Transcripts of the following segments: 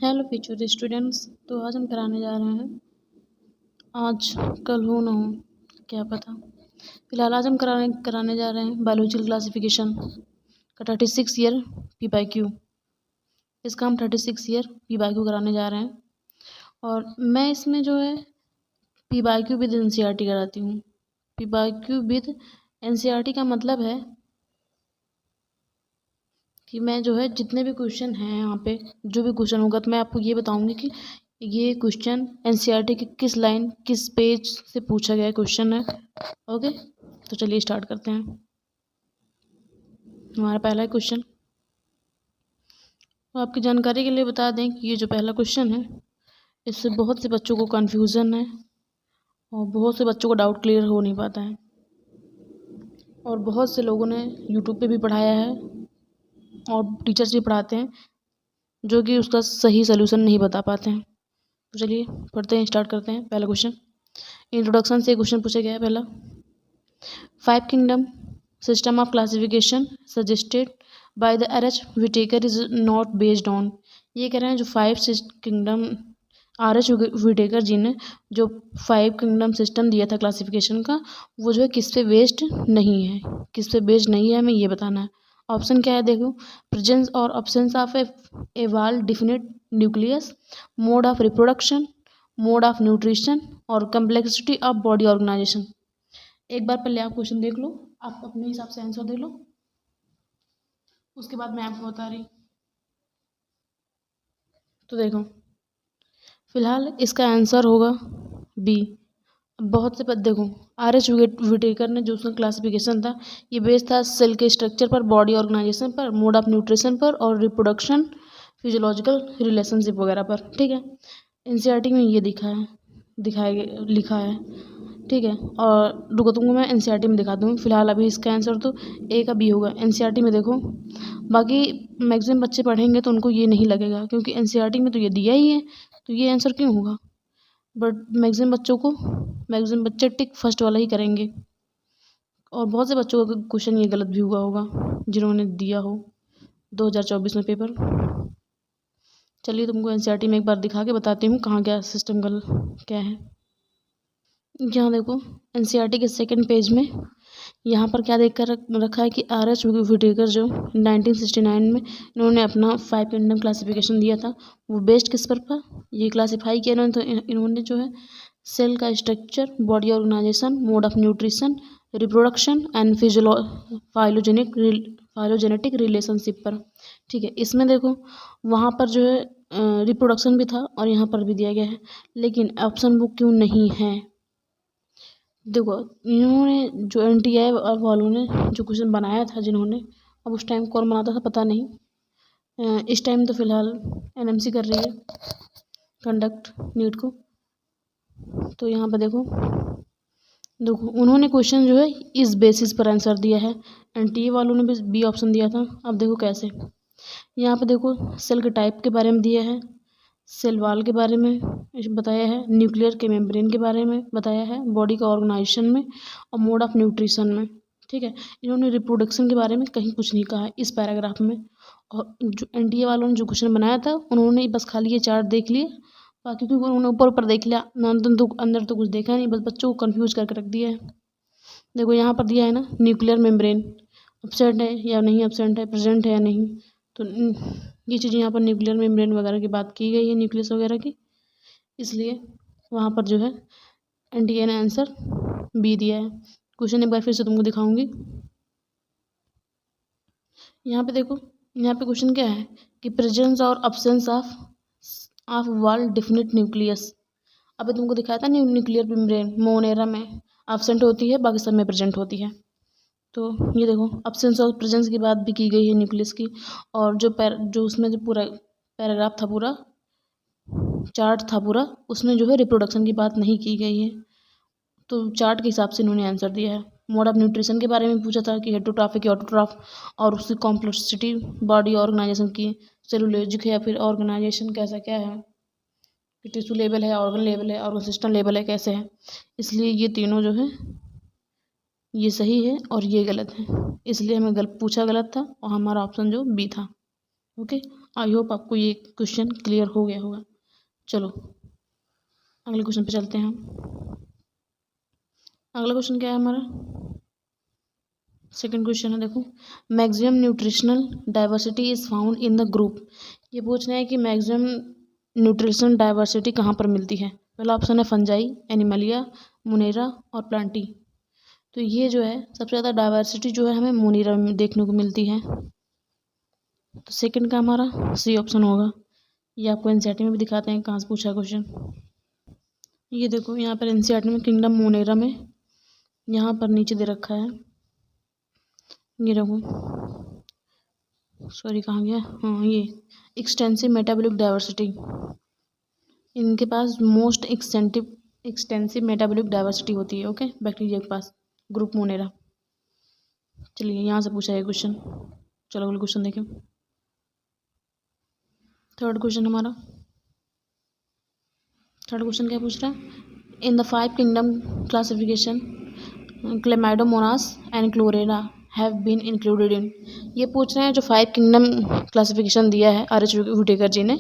Hello future students. तो आज हम कराने जा रहे हैं, आज कल हो ना हो क्या पता, फिलहाल आज हम कराने जा रहे हैं बायोलॉजिकल क्लासिफिकेशन का 36 ईयर PYQ। इसका हम 36 ईयर PYQ कराने जा रहे हैं और मैं इसमें जो है PYQ विद NCERT कराती हूँ। PYQ विद NCERT का मतलब है कि मैं जो है जितने भी क्वेश्चन हैं यहाँ पे, जो भी क्वेश्चन होगा तो मैं आपको ये बताऊँगी कि ये क्वेश्चन NCERT के किस लाइन किस पेज से पूछा गया क्वेश्चन है। ओके, तो चलिए स्टार्ट करते हैं। हमारा पहला क्वेश्चन, तो आपकी जानकारी के लिए बता दें कि ये जो पहला क्वेश्चन है इससे बहुत से बच्चों को कन्फ्यूज़न है और बहुत से बच्चों को डाउट क्लियर हो नहीं पाता है और बहुत से लोगों ने यूट्यूब पे भी पढ़ाया है और टीचर्स भी पढ़ाते हैं जो कि उसका सही सलूशन नहीं बता पाते हैं। तो चलिए पढ़ते हैं, स्टार्ट करते हैं। पहला क्वेश्चन इंट्रोडक्शन से क्वेश्चन पूछा गया है। पहला, 5 kingdom system of classification suggested by the RH Whittaker is not based on. ये कह रहे हैं जो 5 किंगडम RH विटेकर जी ने जो 5 किंगडम सिस्टम दिया था क्लासिफिकेशन का, वो जो है किस पे बेस्ड नहीं है, किस पे बेस्ड नहीं है हमें ये बताना है। ऑप्शन क्या है देखो, प्रेजेंस और ऑप्शंस ऑफ ए वाल definite nucleus, mode of reproduction, mode of nutrition और कम्प्लेक्सिटी ऑफ बॉडी ऑर्गेनाइजेशन। एक बार पहले आप क्वेश्चन देख लो, आप अपने हिसाब से आंसर दे लो, उसके बाद मैं आपको बता रही। तो देखो, फिलहाल इसका आंसर होगा बी। बहुत से पद देखो, RH विटेकर ने जो उसका क्लासिफिकेशन था ये बेस्ड था सेल के स्ट्रक्चर पर, बॉडी ऑर्गेनाइजेशन पर, मोड ऑफ न्यूट्रिशन पर और रिप्रोडक्शन, फिजियोलॉजिकल रिलेशनशिप वगैरह पर। ठीक है, NCERT में ये लिखा है। ठीक है, और रुको तुमको मैं NCERT में दिखा दूँ। फिलहाल अभी इसका आंसर तो A का B होगा। NCERT में देखो, बाकी मैक्सिमम बच्चे पढ़ेंगे तो उनको ये नहीं लगेगा क्योंकि NCERT में तो ये दिया ही है, तो ये आंसर क्यों होगा। बट मैक्सिमम बच्चे टिक फर्स्ट वाला ही करेंगे और बहुत से बच्चों का क्वेश्चन ये गलत भी हुआ होगा जिन्होंने दिया हो 2024 में पेपर। चलिए तुमको NCERT में एक बार दिखा के बताती हूँ कहाँ क्या सिस्टम क्या है। यहाँ देखो, NCERT के सेकंड पेज में यहाँ पर क्या देख कर रखा है कि RH विटेकर जो 1969 में इन्होंने अपना 5 किंगडम क्लासिफिकेशन दिया था, वो बेस्ड किस पर था, ये क्लासीफाई किया इन्होंने। तो इन्होंने जो है सेल का structure, body organisation, mode of nutrition, reproduction and phylogenetic relationship पर। ठीक है, इसमें देखो वहाँ पर जो है रिप्रोडक्शन भी था और यहाँ पर भी दिया गया है, लेकिन ऑप्शन बुक क्यों नहीं है। देखो, इन्होंने जो NTI वालों ने जो क्वेश्चन बनाया था जिन्होंने, अब उस टाइम कौन बनाता था पता नहीं, इस टाइम तो फिलहाल NMC कर रही है कंडक्ट नीट को। तो यहाँ पर देखो उन्होंने क्वेश्चन जो है इस बेसिस पर आंसर दिया है। NTA वालों ने भी B ऑप्शन दिया था। अब देखो कैसे, यहाँ पे देखो सेल के टाइप के बारे में दिया है, सेल वाल के बारे में बताया है, न्यूक्लियर के मेम्ब्रेन के बारे में बताया है, बॉडी का ऑर्गेनाइजेशन में और मोड ऑफ न्यूट्रिशन में। ठीक है, इन्होंने रिप्रोडक्शन के बारे में कहीं कुछ नहीं कहा है इस पैराग्राफ में। और जो NTA वालों ने जो क्वेश्चन बनाया था उन्होंने बस खाली ये चार्ट देख लिए, बाकी क्योंकि उन्होंने ऊपर ऊपर देख लिया, अंदर तो कुछ देखा नहीं, बस बच्चों को कन्फ्यूज करके रख दिया है। देखो यहाँ पर दिया है ना, न्यूक्लियर मेम्ब्रेन एब्सेंट है या नहीं, एब्सेंट है, प्रेजेंट है या नहीं। तो ये चीज़ यहाँ पर न्यूक्लियर मेम्ब्रेन वगैरह की बात की गई है, न्यूक्लियस वगैरह की, इसलिए वहाँ पर जो है NTA ने आंसर B दिया है। क्वेश्चन एक बार फिर से तुमको दिखाऊंगी। यहाँ पे देखो, यहाँ पे क्वेश्चन क्या है कि प्रेजेंस और अब्सेंस ऑफ वाल डिफिनिट न्यूक्लियस। अभी तुमको दिखाया था न्यूक्लियर मेम्ब्रेन मोनेरा में एब्सेंट होती है, बाकी सब में प्रेजेंट होती है। तो ये देखो अब्सेंस और प्रेजेंस की बात भी की गई है न्यूक्लियस की, और जो उसमें जो पूरा पैराग्राफ था, पूरा चार्ट था पूरा, उसमें जो है रिप्रोडक्शन की बात नहीं की गई है। तो चार्ट के हिसाब से इन्होंने आंसर दिया है। मोड ऑफ न्यूट्रिशन के बारे में पूछा था कि हेटरोट्रॉफिक या ऑटोट्रॉफ, और उसकी कॉम्प्लेक्सिटी, बॉडी ऑर्गेनाइजेशन की, सेलुलोजिक है या फिर ऑर्गेनाइजेशन कैसा क्या है, कि टिश्यू लेवल है, ऑर्गन लेवल है, ऑर्गन सिस्टम लेवल है, कैसे है। इसलिए ये तीनों जो है ये सही है और ये गलत है, इसलिए हमें पूछा गलत था और हमारा ऑप्शन जो B था। ओके। आई होप आपको ये क्वेश्चन क्लियर हो गया होगा। चलो अगले क्वेश्चन पे चलते हैं हम। अगला क्वेश्चन क्या है हमारा, सेकंड क्वेश्चन है, देखो maximum nutritional diversity is found in the group. ये पूछना है कि मैक्सिमम न्यूट्रिशनल डाइवर्सिटी कहाँ पर मिलती है। पहला ऑप्शन है फंजाई, एनिमलिया, मुनेरा और प्लांटी। तो ये जो है सबसे ज़्यादा डाइवर्सिटी जो है हमें मुनेरा में देखने को मिलती है। तो सेकंड का हमारा सी ऑप्शन होगा। ये आपको एनसीईआरटी में भी दिखाते हैं कहाँ से पूछा क्वेश्चन। ये देखो यहाँ पर एनसीईआरटी में किंगडम मोनेरा में यहाँ पर नीचे दे रखा है, ये देखो, सॉरी कहाँ गया, हाँ ये एक्सटेंसिव मेटाबॉलिक डाइवर्सिटी, इनके पास मोस्ट एक्सटेंसिव मेटाबॉलिक डाइवर्सिटी होती है, ओके, बैक्टीरिया के पास, ग्रुप मोनेरा। चलिए यहाँ से पूछा है क्वेश्चन। चलो अगला क्वेश्चन देखें। थर्ड क्वेश्चन क्या पूछ रहा है, in the 5 kingdom classification Chlamydomonas and Chlorella have been included in. ये पूछ रहे हैं जो 5 किंगडम क्लासिफिकेशन दिया है आर एच हुटेकर जी ने,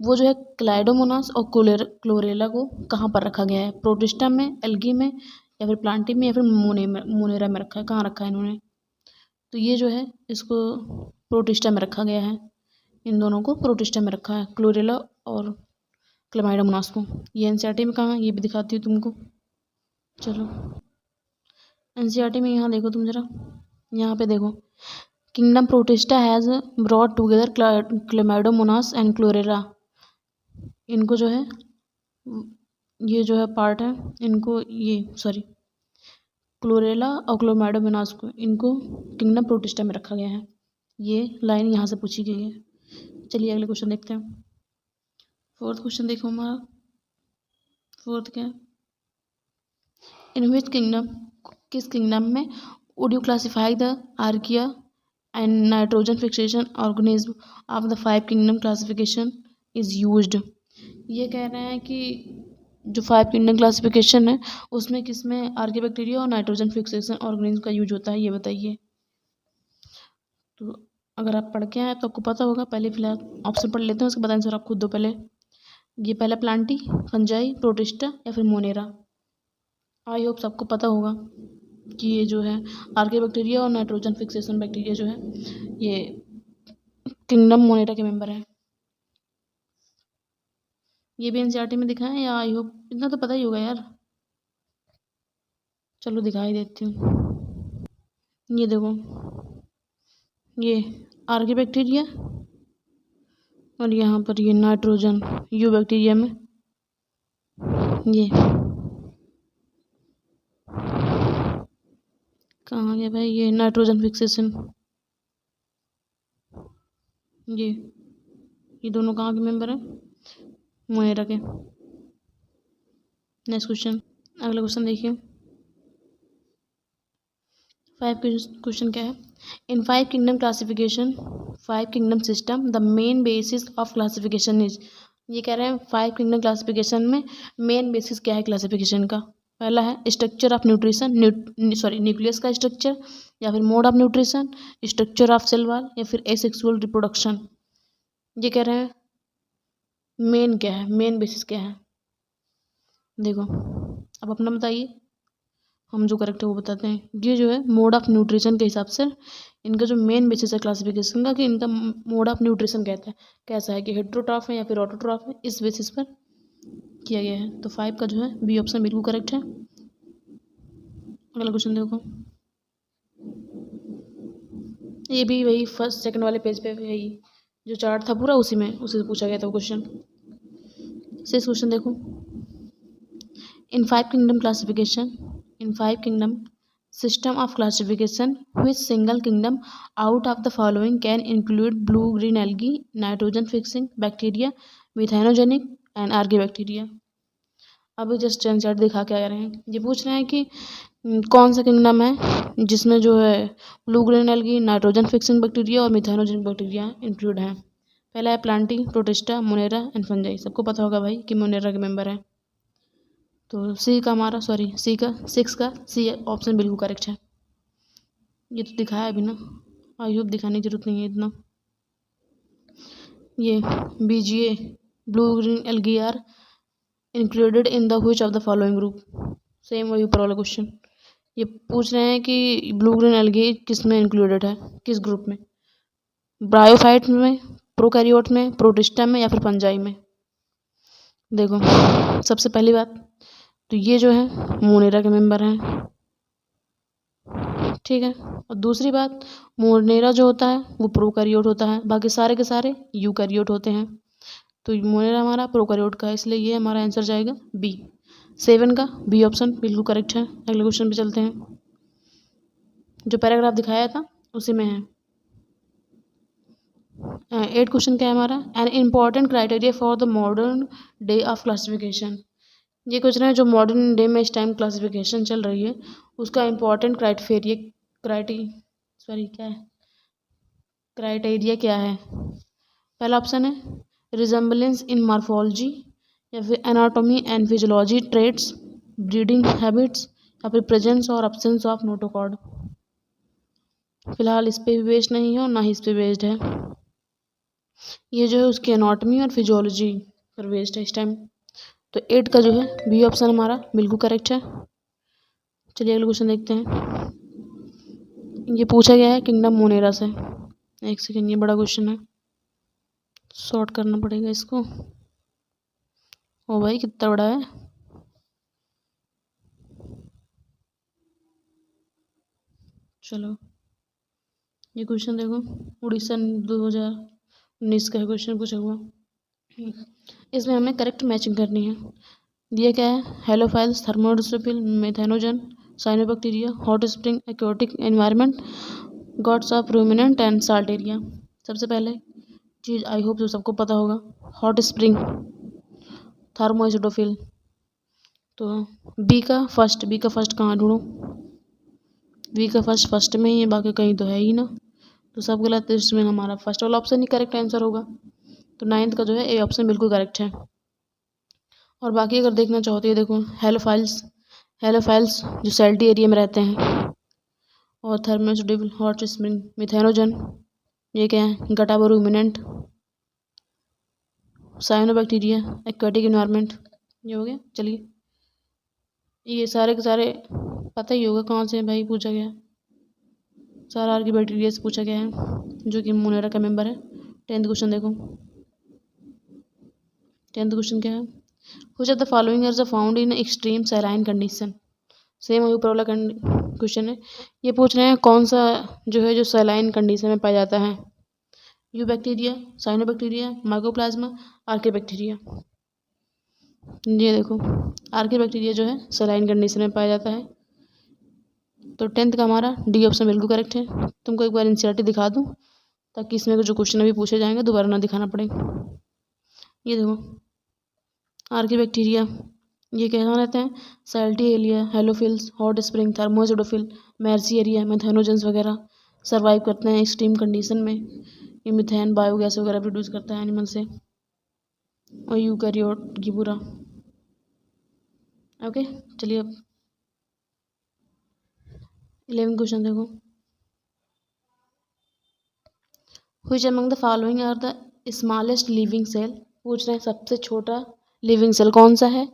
वो जो है क्लाइडोमोनास और क्लोरेला को कहाँ पर रखा गया है, प्रोटिस्टा में, एल्गी में, या फिर प्लांटी में, या फिर मोनेरा में रखा है, कहाँ रखा है इन्होंने। तो ये जो है इसको प्रोटिस्टा में रखा गया है, इन दोनों को प्रोटिस्टा में रखा है, क्लोरेला और क्लेमाइडोमोनास को। ये एनसीईआरटी में कहाँ, ये भी दिखाती हूँ तुमको। चलो एनसीईआरटी में यहाँ देखो तुम जरा, यहाँ पे देखो, kingdom protista has brought together Chlamydomonas and chlorella. इनको जो है ये जो है पार्ट है, इनको ये सॉरी क्लोरेला और क्लेमाइडोमोनास को, इनको किंगडम प्रोटिस्टा में रखा गया है। ये लाइन यहाँ से पूछी गई है। चलिए अगले क्वेश्चन देखते हैं। फोर्थ क्वेश्चन देखो हमारा, फोर्थ क्या है, इन विच किंगडम, किस किंगडम में would you classify the archaea and nitrogen fixation organism of the 5 kingdom classification is used. ये कह रहे हैं कि जो 5 किंगडम क्लासिफिकेशन है उसमें किस में आर्किया बैक्टीरिया और नाइट्रोजन फिक्सेशन ऑर्गेनिज्म का यूज होता है, ये बताइए। तो अगर आप पढ़ के आए तो आपको पता होगा, पहले फिलहाल ऑप्शन पढ़ लेते हैं, उसके बाद आंसर आप खुद दो। पहले ये पहला प्लांटी, फंजाई, प्रोटिस्टा या फिर मोनेरा। आई होप सबको पता होगा कि ये जो है आर्किया बैक्टीरिया और नाइट्रोजन फिक्सेशन बैक्टीरिया जो है ये किंगडम मोनेरा के मेंबर है। ये भी एनसीईआरटी में दिखा है, या आई होप इतना तो पता ही होगा यार। चलो दिखाई देती हूँ। ये देखो, ये आर्किया बैक्टीरिया और यहाँ पर ये नाइट्रोजन यू बैक्टीरिया में, ये कहाँ गया भाई, ये नाइट्रोजन फिक्सेशन, ये दोनों कहाँ के मेंबर हैं, मोनेरा के। नेक्स्ट क्वेश्चन, अगला क्वेश्चन देखिए। 5 क्वेश्चन क्या है, in 5 kingdom classification 5 kingdom system the main basis of classification is. ये कह रहे हैं 5 किंगडम क्लासिफिकेशन में मेन बेसिस क्या है क्लासिफिकेशन का। पहला है स्ट्रक्चर ऑफ न्यूट्रिशन, न्यूक्लियस का स्ट्रक्चर, या फिर mode of nutrition, structure of cell wall, या फिर एसेक्सुअल रिप्रोडक्शन। ये कह रहे हैं मेन क्या है, मेन बेसिस क्या है। देखो अब अपना बताइए, हम जो करेक्ट है वो बताते हैं। ये जो है मोड ऑफ न्यूट्रिशन के हिसाब से इनका जो मेन बेसिस है क्लासिफिकेशन का, कि इनका मोड ऑफ न्यूट्रिशन कहता है कैसा है, कि हेट्रोट्रॉफ है या फिर ऑटोट्रॉफ है, इस बेसिस पर किया गया है। तो 5 का जो है बी ऑप्शन बिल्कुल करेक्ट है। अगला क्वेश्चन देखो, ये भी वही फर्स्ट सेकंड वाले पेज पे वही जो चार्ट था पूरा उसी से पूछा गया था क्वेश्चन। 6 क्वेश्चन देखो, इन 5 kingdom classification, in 5 kingdom system of classification which single kingdom out of the following can include blue green algae, nitrogen fixing bacteria, methanogenic and archaebacteria। अभी जस्ट एनसीईआरटी दिखा के आ रहे हैं। ये पूछ रहे हैं कि कौन सा किंगडम है जिसमें जो है blue green algae, nitrogen fixing bacteria और मिथानोजेनिक बैक्टीरिया इंक्लूड हैं। पहला है Plantae, protista, Monera and fungi. सबको पता होगा भाई कि मोनेरा के मेंबर है। तो सी का हमारा सॉरी सी का 6 का सी ऑप्शन बिल्कुल करेक्ट है। ये तो दिखाया अभी ना, आई होप दिखाने की जरूरत नहीं है इतना। ये BGA blue green algae are included in the which of the following group. Same वही ऊपर वाला क्वेश्चन। ये पूछ रहे हैं कि ब्लू ग्रीन एल्गी किस में इंक्लूडेड है, किस ग्रुप में, ब्रायोफाइट में, प्रोकैरियोट में, प्रोटिस्टा में या फिर फंजाई में। देखो सबसे पहली बात तो ये जो है मोनेरा के मेंबर हैं, ठीक है। और दूसरी बात मोनेरा जो होता है वो प्रोकैरियोट होता है, बाकी सारे के सारे यूकैरियोट होते हैं। तो मोनेरा हमारा प्रोकैरियोट का है, इसलिए ये हमारा आंसर जाएगा बी। 7 का बी ऑप्शन बिल्कुल करेक्ट है। अगले क्वेश्चन पे चलते हैं, जो पैराग्राफ दिखाया था उसी में है। 8 क्वेश्चन क्या है हमारा, an important criteria for the modern day of classification. ये कुछ ना, जो मॉडर्न डे में इस टाइम क्लासिफिकेशन चल रही है उसका इम्पॉर्टेंट क्राइटेरिया क्या है। पहला ऑप्शन है रिजेम्बलेंस इन मॉर्फोलॉजी, या फिर anatomy and physiology traits, breeding habits, या फिर प्रेजेंस और एब्सेंस ऑफ नोटोकॉर्ड। फिलहाल इस पे भी बेस्ड नहीं है और ना ही इस पे बेस्ड है, ये जो है उसकी एनाटॉमी और फिजियोलॉजी पर बेस्ड है इस टाइम। तो 8 का जो है बी ऑप्शन हमारा बिल्कुल करेक्ट है। चलिए अगला क्वेश्चन देखते हैं। ये पूछा गया है किंगडम मोनेरा से। एक सेकेंड, ये बड़ा क्वेश्चन है, शॉर्ट करना पड़ेगा इसको। ओ भाई कितना बड़ा है। चलो ये क्वेश्चन देखो, उड़ीसा 2019 का क्वेश्चन पूछा हुआ। इसमें हमें करेक्ट मैचिंग करनी है। दिया क्या है, halophiles, thermoacidophile, methanogen, cyanobacteria, hot spring, aquatic environment, guts of ruminant and salt area. सबसे पहले चीज़ आई होप जो सबको पता होगा, हॉट स्प्रिंग, थर्मोइसोटोफिल। तो बी का फर्स्ट कहाँ ढूंढूं, बी का फर्स्ट में ही है, बाकी कहीं तो है ही ना, तो सब गलत है। इसमें हमारा फर्स्ट वाला ऑप्शन ही करेक्ट आंसर होगा। तो 9th का जो है ए ऑप्शन बिल्कुल करेक्ट है। और बाकी अगर देखना चाहो तो ये देखो, हेलोफाइल्स जो सैल्टी एरिया में रहते हैं, और थर्मोइसोटोफिल, हॉट स्प्रिंग, मिथेनोजन, ये क्या है, गटाबो रूमिनेंट, साइनोबैक्टीरिया, एक्वाटिक एनवायरनमेंट। ये हो गया। चलिए ये सारे के सारे पता ही होगा कहाँ से भाई पूछा गया, सारा आर्की बैक्टीरिया से पूछा गया है जो कि मोनेरा का मेंबर है। 10th क्वेश्चन देखो, 10th क्वेश्चन क्या है, which of the following are found in extreme saline condition. Same वही ऊपर वाला क्वेश्चन है। ये पूछ रहे हैं कौन सा जो है जो सैलाइन कंडीशन में पाया जाता है, you bacteria, cyanobacteria, mycoplasma, Archie bacteria. ये देखो आर्की बैक्टीरिया जो है सैलाइन कंडीशन में पाया जाता है। तो 10th का हमारा डी ऑप्शन बिल्कुल करेक्ट है। तुमको एक बार एनसीईआरटी दिखा दूँ ताकि इसमें जो क्वेश्चन अभी पूछे जाएंगे दोबारा ना दिखाना पड़े। ये देखो आर्की बैक्टीरिया ये कहाँ रहते हैं, salty area, halophiles, hot spring, thermoacidophile, marshy area, methanogens वगैरह सर्वाइव करते हैं एक्सट्रीम कंडीशन में। ये मिथेन बायोगैस वगैरह प्रोड्यूस करता है एनिमल से, और यूकैरियोट की पूरा। ओके चलिए अब 11 क्वेश्चन देखो, which among the following are the smallest living cell. पूछ रहे हैं सबसे छोटा लिविंग सेल कौन सा है,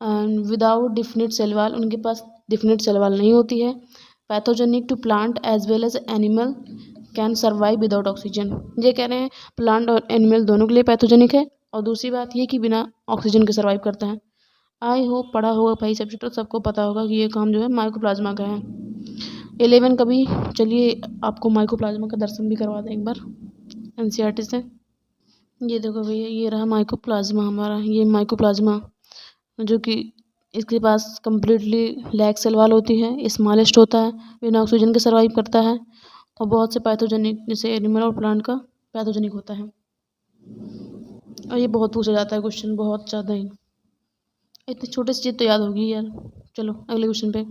विदाउट डिफिनिट सेल वाल, उनके पास डिफिनिट सेल वाल नहीं होती है, pathogenic to plant as well as animal, can survive without oxygen. ये कह रहे हैं प्लांट और एनिमल दोनों के लिए पैथोजेनिक है, और दूसरी बात ये कि बिना ऑक्सीजन के सर्वाइव करता है। आई होप पढ़ा होगा भाई सब्जेक्ट, तो सबको पता होगा कि ये काम जो है माइकोप्लाज्मा का है। 11 का भी चलिए आपको माइकोप्लाज्मा का दर्शन भी करवा दें एक बार एनसीईआरटी से। ये देखो भैया, ये रहा माइकोप्लाज्मा हमारा, ये माइकोप्लाज्मा जो कि इसके पास कम्प्लीटली लैग सेल वाल होती है, स्मॉलेस्ट होता है, बिना ऑक्सीजन के सर्वाइव करता है, और बहुत से पैथोजेनिक जैसे एनिमल और प्लांट का पैथोजेनिक होता है। और ये बहुत पूछा जाता है क्वेश्चन, बहुत ज़्यादा ही, इतनी छोटी सी चीज़ तो याद होगी यार। चलो अगले क्वेश्चन पे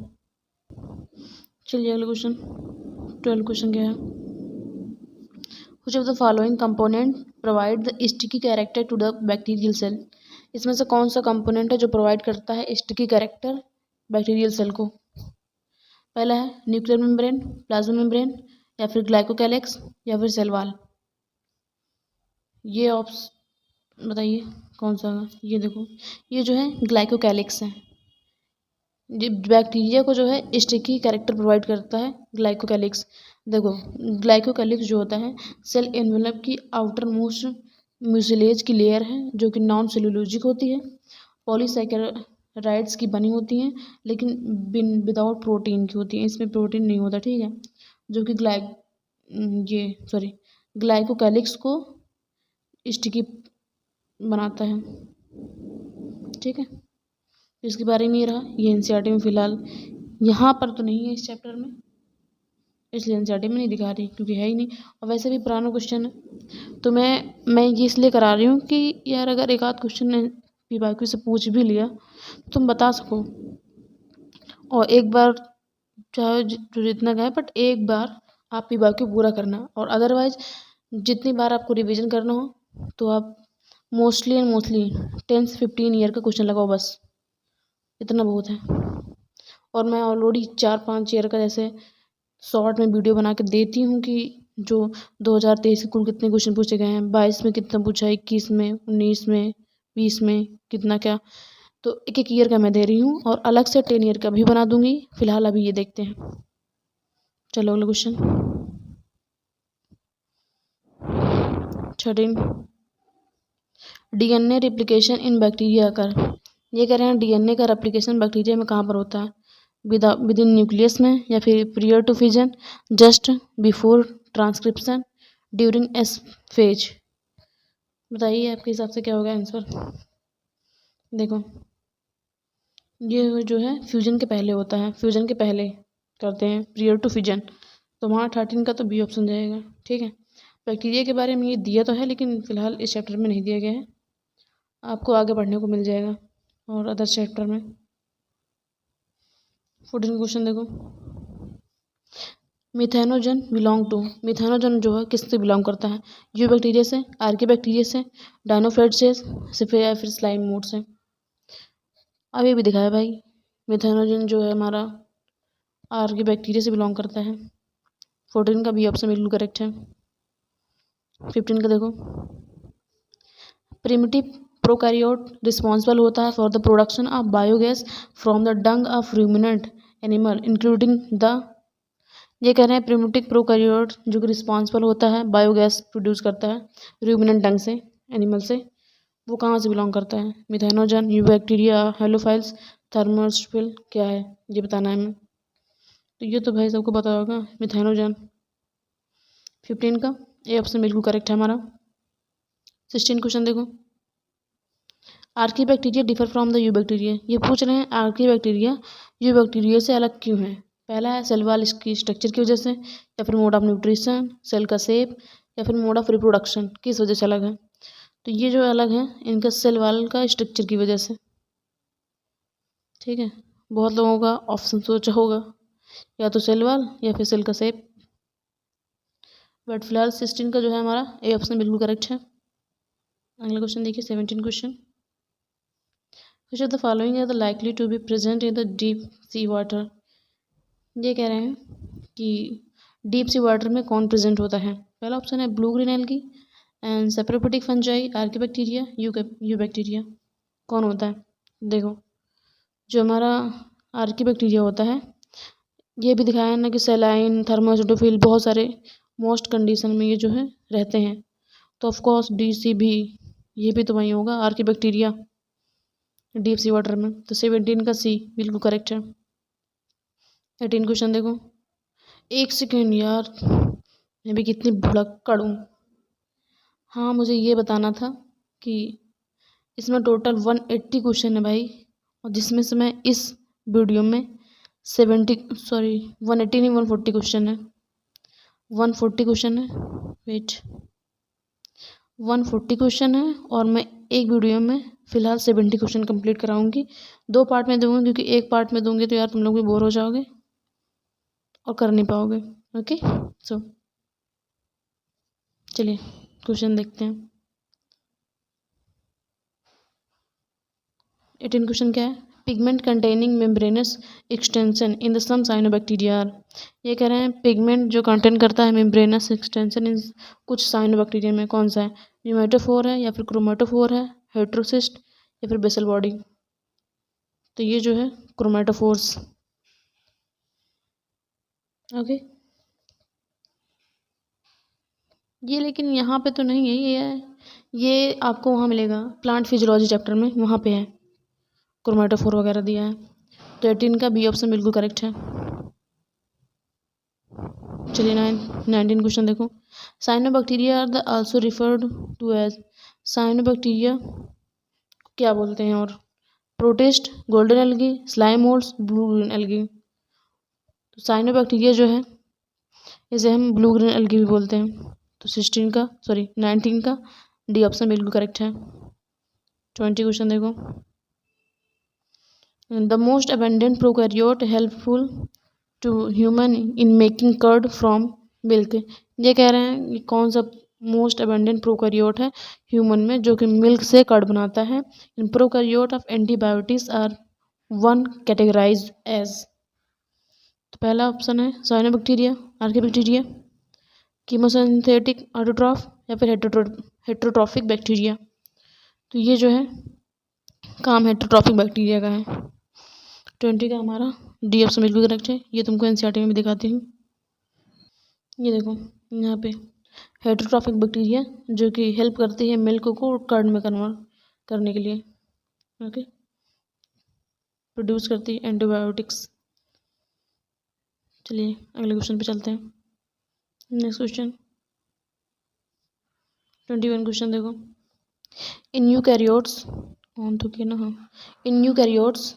चलिए, अगले क्वेश्चन 12 क्वेश्चन क्या है, which of the following component provide the sticky character to the bacterial cell. इसमें से कौन सा कंपोनेंट है जो प्रोवाइड करता है स्टिकी कैरेक्टर बैक्टीरियल सेल को। पहला है न्यूक्लियर मेम्ब्रेन, प्लाज्मा मेम्ब्रेन, या फिर ग्लाइकोकैलेक्स, या फिर सेल वाल। ये ऑप्स बताइए कौन सा होगा। ये देखो, ये जो है ग्लाइकोकैलिक्स है। ये बैक्टीरिया को जो है स्टिकी कैरेक्टर प्रोवाइड करता है ग्लाइकोकैलिक्स। देखो, ग्लाइकोकैलिक्स जो होता है सेल एनवेलप की आउटर मोस्ट म्यूसिलेज की लेयर है जो कि नॉन सेलुलोजिक होती है, पॉलीसैकेराइड्स की बनी होती हैं, लेकिन विदाउट प्रोटीन की होती है। इसमें प्रोटीन नहीं होता, ठीक है, जो कि ग्लाइकोकैलिक्स को स्टिकी बनाता है, ठीक है। इसके बारे में ये रहा, ये एनसीईआरटी में फ़िलहाल यहाँ पर तो नहीं है इस चैप्टर में, इसलिए एनसीईआरटी में नहीं दिखा रही क्योंकि है ही नहीं, और वैसे भी पुराना क्वेश्चन है। तो मैं ये इसलिए करा रही हूँ कि यार अगर एक आध क्वेश्चन ने पीवाईक्यू से पूछ भी लिया तो तुम बता सको, और एक बार चाहे जो जितना गए, बट एक बार आप पीवाईक्यू पूरा करना, और अदरवाइज जितनी बार आपको रिवीजन करना हो तो आप मोस्टली 10 से 15 ईयर का क्वेश्चन लगाओ, बस इतना बहुत है। और मैं ऑलरेडी 4-5 ईयर का जैसे शॉर्ट में वीडियो बना के देती हूँ कि जो 2023 के कुल कितने क्वेश्चन पूछे गए हैं, 22 में कितना पूछा है, 21 में, 19 में, 20 में कितना क्या, तो एक एक ईयर का मैं दे रही हूँ, और अलग से 10 ईयर का भी बना दूंगी। फिलहाल अभी ये देखते हैं। चलो अगला क्वेश्चन 13, डीएनए रिप्लिकेशन इन बैक्टीरिया कर। ये कह रहे हैं डीएनए का रेप्लिकेशन बैक्टीरिया में कहाँ पर होता है, विद इन न्यूक्लियस में, या फिर prior to fission, just before transcription, during S phase. बताइए आपके हिसाब से क्या होगा आंसर। देखो, ये जो है फ्यूजन के पहले होता है, फ्यूजन के पहले करते हैं प्रियर टू फिजन, तो वहाँ 13 का तो बी ऑप्शन जाएगा, ठीक है। बैक्टीरिया के बारे में ये दिया तो है, लेकिन फ़िलहाल इस चैप्टर में नहीं दिया गया है, आपको आगे पढ़ने को मिल जाएगा और अदर चैप्टर में। 14 क्वेश्चन देखो, मिथेनोजन बिलोंग टू, मिथेनोजन जो है किससे बिलोंग करता है, यू बैक्टीरिया से, आर्की बैक्टीरिया से, डायनोफेड से, या फिर स्लाइम मोड से। अभी भी दिखाया भाई, मिथेनोजन जो है हमारा आर्की बैक्टीरिया से बिलोंग करता है। 14 का बी ऑप्शन बिल्कुल करेक्ट है। 15 का देखो, प्रिमिटिव प्रोकैरियोट रिस्पॉन्सिबल होता है for the production of biogas from the Dang of ruminant animal including the, ये कह रहे हैं प्रिमिटिव प्रोकैरियोट जो कि रिस्पॉन्सिबल होता है बायोगैस प्रोड्यूस करता है रूमिनेंट डंग से, एनिमल से, वो कहाँ से बिलोंग करता है, मिथेनोजन, यूबैक्टीरिया, हेलोफाइल्स, थर्मोस्फिल, क्या है ये बताना है हमें। तो ये तो भाई सबको पता होगा, मिथेनोजन। 15 का ए ऑप्शन बिल्कुल करेक्ट है हमारा। 16 क्वेश्चन देखो, Archie bacteria differ from the you bacteria. ये पूछ रहे हैं आर्की बैक्टीरिया यू बैक्टीरिया से अलग क्यों है। पहला है सेल वाल इसकी स्ट्रक्चर की वजह से, या फिर मोड ऑफ न्यूट्रिशन, सेल का शेप, या फिर मोड ऑफ रिप्रोडक्शन, किस वजह से अलग है। तो ये जो अलग है इनका सेल वाल का स्ट्रक्चर की वजह से, ठीक है। बहुत लोगों का ऑप्शन सोचा होगा या तो सेल वाल या फिर सेल का शेप, बट फिलहाल 16 का जो है हमारा ए ऑप्शन बिल्कुल करेक्ट है। अगला क्वेश्चन देखिए 17 question, which of the following are the likely to be present in the deep sea water। ये कह रहे हैं कि डीप सी वाटर में कौन प्रेजेंट होता है। पहला ऑप्शन है blue green algae and saprophytic fungi, archaebacteria, you bacteria. कौन होता है, देखो जो हमारा आर्किबैक्टीरिया होता है, ये भी दिखाया है ना कि सेलाइन, थर्मोसिटोफिल, बहुत सारे मोस्ट कंडीशन में ये जो है रहते हैं, तो ऑफकोर्स डी सी भी, ये भी तो वही होगा आर्किबैक्टीरिया डीप सी वाटर में। तो 17 का सी बिल्कुल करेक्ट है। 18 क्वेश्चन देखो, एक सेकेंड यार, मैं भी कितनी भुलक्कड़ हूँ। हाँ, मुझे ये बताना था कि इसमें टोटल 180 क्वेश्चन है भाई, और जिसमें से मैं इस वीडियो में 180 नहीं 140 क्वेश्चन है, 140 क्वेश्चन है, वेट 140 क्वेश्चन है, और मैं एक वीडियो में फ़िलहाल 70 क्वेश्चन कंप्लीट कराऊंगी। 2 पार्ट में दूंगी क्योंकि एक पार्ट में दूंगी तो यार तुम लोग भी बोर हो जाओगे और कर नहीं पाओगे। ओके, सो चलिए क्वेश्चन देखते हैं। 18 क्वेश्चन क्या है, pigment containing membranous extension in the some cyanobacteria. ये कह रहे हैं पिगमेंट जो कंटेन करता है मेम्ब्रेनस एक्सटेंशन इन कुछ साइनोबैक्टीरिया में, कौन सा है? न्यूमेटोफोर है या फिर क्रोमेटोफोर है, हेट्रोसिस्ट या फिर बेसल बॉडी। तो ये जो है क्रोमेटोफोर्स। ओके, ये लेकिन यहाँ पे तो नहीं है, ये आपको वहाँ मिलेगा प्लांट फिजियोलॉजी चैप्टर में, वहाँ पे है क्रोमेटोफोर वगैरह दिया है। तो 18 का बी ऑप्शन बिल्कुल करेक्ट है। चलिए 19 क्वेश्चन देखो। Cyanobacteria are the also referred to as, cyanobacteria क्या बोलते हैं? और protist, golden algae, slime molds, blue green algae. तो साइनोबैक्टीरिया जो है इसे हम ब्लू ग्रीन एल्गी भी बोलते हैं। तो 19 का डी ऑप्शन बिल्कुल करेक्ट है। 20 क्वेश्चन देखो। The most abundant prokaryote helpful to human in making curd from milk. ये कह रहे हैं कि कौन सा मोस्ट अबेंडेंट प्रोकैरियोट है ह्यूमन में जो कि मिल्क से कर्ड बनाता है। In prokaryote of antibiotics are one categorise as. तो पहला ऑप्शन है साइनोबैक्टीरिया, आर्किबैक्टीरिया, कीमोसिंथेटिक ऑटोट्रॉफ या फिर हेट्रोट्रॉफिक बैक्टीरिया। तो ये जो है काम हेट्रोट्रॉफिक बैक्टीरिया का है। 20 का हमारा डी ऑप्शन बिल्कुल करेक्ट है। ये तुमको एनसीईआरटी में भी दिखाती हूँ। ये देखो यहाँ पे हेट्रोट्रॉफिक बैक्टीरिया जो कि हेल्प करती है मिल्क को कर्ड में कन्वर्ट करने के लिए। ओके, प्रोड्यूस करती है एंटीबायोटिक्स। चलिए अगले क्वेश्चन पे चलते हैं। नेक्स्ट क्वेश्चन 21 क्वेश्चन देखो। इन यूकैरियोट्स ऑन तो किया ना, हाँ। In eukaryotes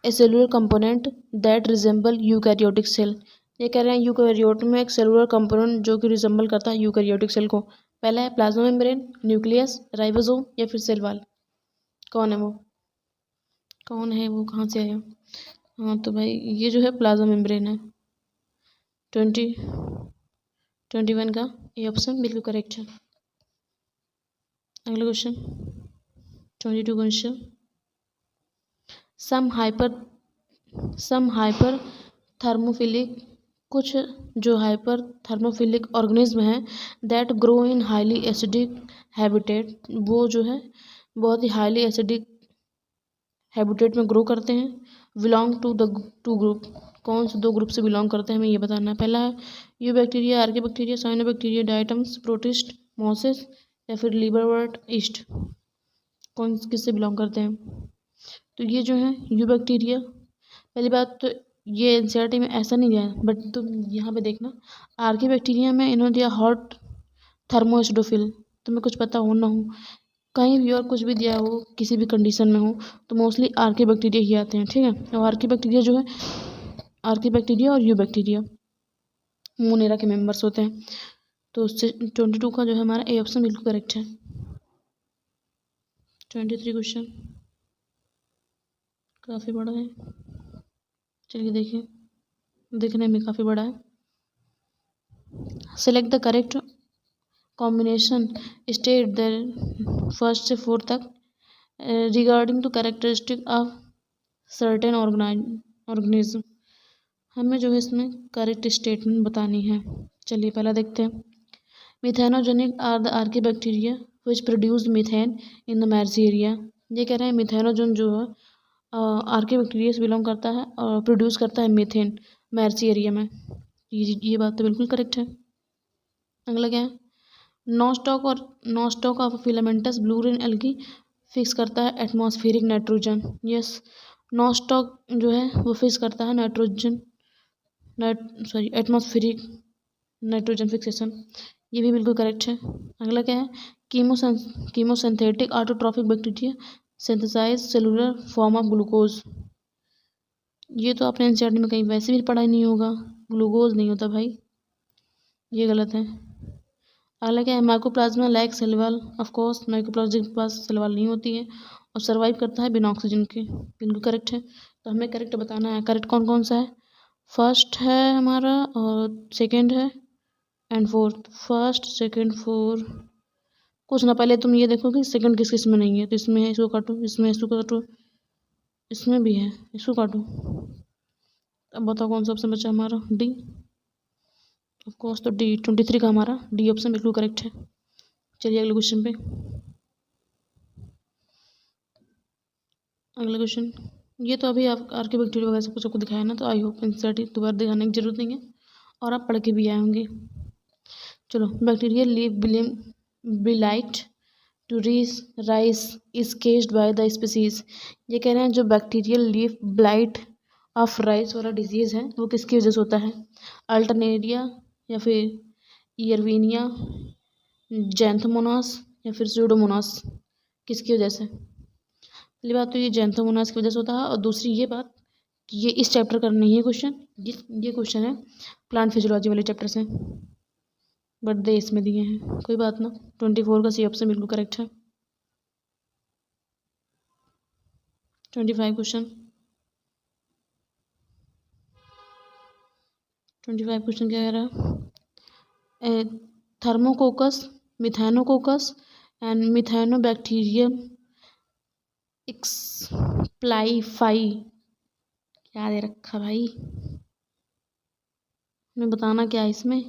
a cellular component that resemble eukaryotic cell. ये कह रहे हैं यूकैरियोट में एक सेलुलर कंपोनेंट जो कि रिजेंबल करता है यूकैरियोटिक सेल को। पहला है प्लाज्मा मेम्ब्रेन, न्यूक्लियस, राइबोसोम या फिर सेल वॉल। कौन है वो? कहाँ से आया? हाँ तो भाई ये जो है प्लाज्मा मेम्ब्रेन है। 21 का ये ऑप्शन बिल्कुल करेक्ट है। अगला question 22 question. Some hyper thermophilic, कुछ जो हाइपर थर्मोफिलिक ऑर्गेनिज्म हैं that grow in highly acidic habitat, वो जो है बहुत ही हाईली एसिडिक हैबिटेट में ग्रो करते हैं। Belong to the two group, कौन से दो ग्रुप से बिलोंग करते हैं हमें ये बताना है। पहला है you bacteria, archaebacteria, cyanobacteria, diatoms, protist, Moses या फिर लिबरवर्ट ईस्ट। कौन किससे बिलोंग करते हैं? तो ये जो है यू बैक्टीरिया, पहली बात तो ये एनसीईआरटी में ऐसा नहीं दिया है, बट तुम यहाँ पे देखना आर्किबैक्टीरिया में इन्होंने दिया हॉट थर्मोएसिडोफिल। तुम्हें कुछ पता हो ना हो, कहीं भी और कुछ भी दिया हो, किसी भी कंडीशन में हो, तो मोस्टली आर्किबैक्टीरिया ही आते हैं, ठीक है। और आर्किबैक्टीरिया जो है, आर्किबैक्टीरिया और यू बैक्टीरिया मोनेरा के मेंबर्स होते हैं। तो उससे 22 का जो है हमारा ए ऑप्शन बिल्कुल करेक्ट है। 23 क्वेश्चन काफ़ी बड़ा है, चलिए देखिए, देखने में काफ़ी बड़ा है। Select the correct combination state the first से 4 तक regarding to characteristic of certain organism. हमें जो है इसमें करेक्ट स्टेटमेंट बतानी है। चलिए पहला देखते हैं। Methanogenic are the archaebacteria which produce methane in the marshy area. ये कह रहे हैं मिथेनोजन जो है आर्किबैक्टीरिया से बिलोंग करता है और प्रोड्यूस करता है मीथेन मैर्सियरिया में। ये बात तो बिल्कुल करेक्ट है। अगला क्या है? Nostoc of filamentous blue green algae fix करता है एटमॉस्फेरिक नाइट्रोजन। यस, नॉस्टॉक जो है वो फिक्स करता है एटमॉस्फेरिक नाइट्रोजन फिक्सेशन। ये भी बिल्कुल करेक्ट है। अगला क्या है? Chemosynthetic autotrophic bacteria synthesise cellular form of glucose. ये तो आपने एनसीईआरटी में कहीं वैसे भी पढ़ा ही नहीं होगा, ग्लूकोज नहीं होता भाई, ये गलत है। अगला क्या है? Mycoplasma like cell wall. Of course mycoplasma के पास सेल वॉल नहीं होती है और सर्वाइव करता है बिना ऑक्सीजन के। बिल्कुल करेक्ट है। तो हमें करेक्ट बताना है, करेक्ट कौन कौन सा है। फर्स्ट है हमारा और सेकंड है and fourth. First second four कुछ ना, पहले तुम ये देखो कि सेकंड किस किस में नहीं है, तो इसमें है, इसको काटो, इसमें इसको काटो, इसमें भी है, इसको काटो। अब बताओ कौन सा ऑप्शन बचा हमारा? डी। ऑफ कोर्स, तो डी 23 का हमारा डी ऑप्शन बिल्कुल करेक्ट है। चलिए अगले क्वेश्चन पे। अगला क्वेश्चन, ये तो अभी आप आर के बैक्टीरिया वगैरह सब कुछ आपको दिखाया ना, तो आई होप एनसीईआरटी दोबारा दिखाने की जरूरत नहीं है और आप पढ़ के भी आए होंगे। चलो, bacteria leaf blight to rice is caused by the species. ये कह रहे हैं जो bacterial leaf blight of rice वाला डिजीज़ है वो किसकी वजह से होता है? अल्टरनेरिया या फिर ईयरवीनिया, जैंथोमोनास या फिर स्यूडोमोनास, किसकी वजह से? पहली बात तो ये जैंथोमोनास की वजह से होता है, और दूसरी ये बात कि ये इस चैप्टर का नहीं है क्वेश्चन, ये क्वेश्चन है प्लांट फिजियोलॉजी वाले चैप्टर से, बट दे इसमें दिए हैं, कोई बात ना। 24 का सी ऑप्शन बिल्कुल करेक्ट है। 25 क्वेश्चन, 25 क्वेश्चन क्या कह रहा है? थर्मोकोकस, मिथानोकोकस एंड मिथानोबैक्टीरियम एक्सप्लाईफाई, क्या दे रखा भाई, मैं बताना क्या है इसमें,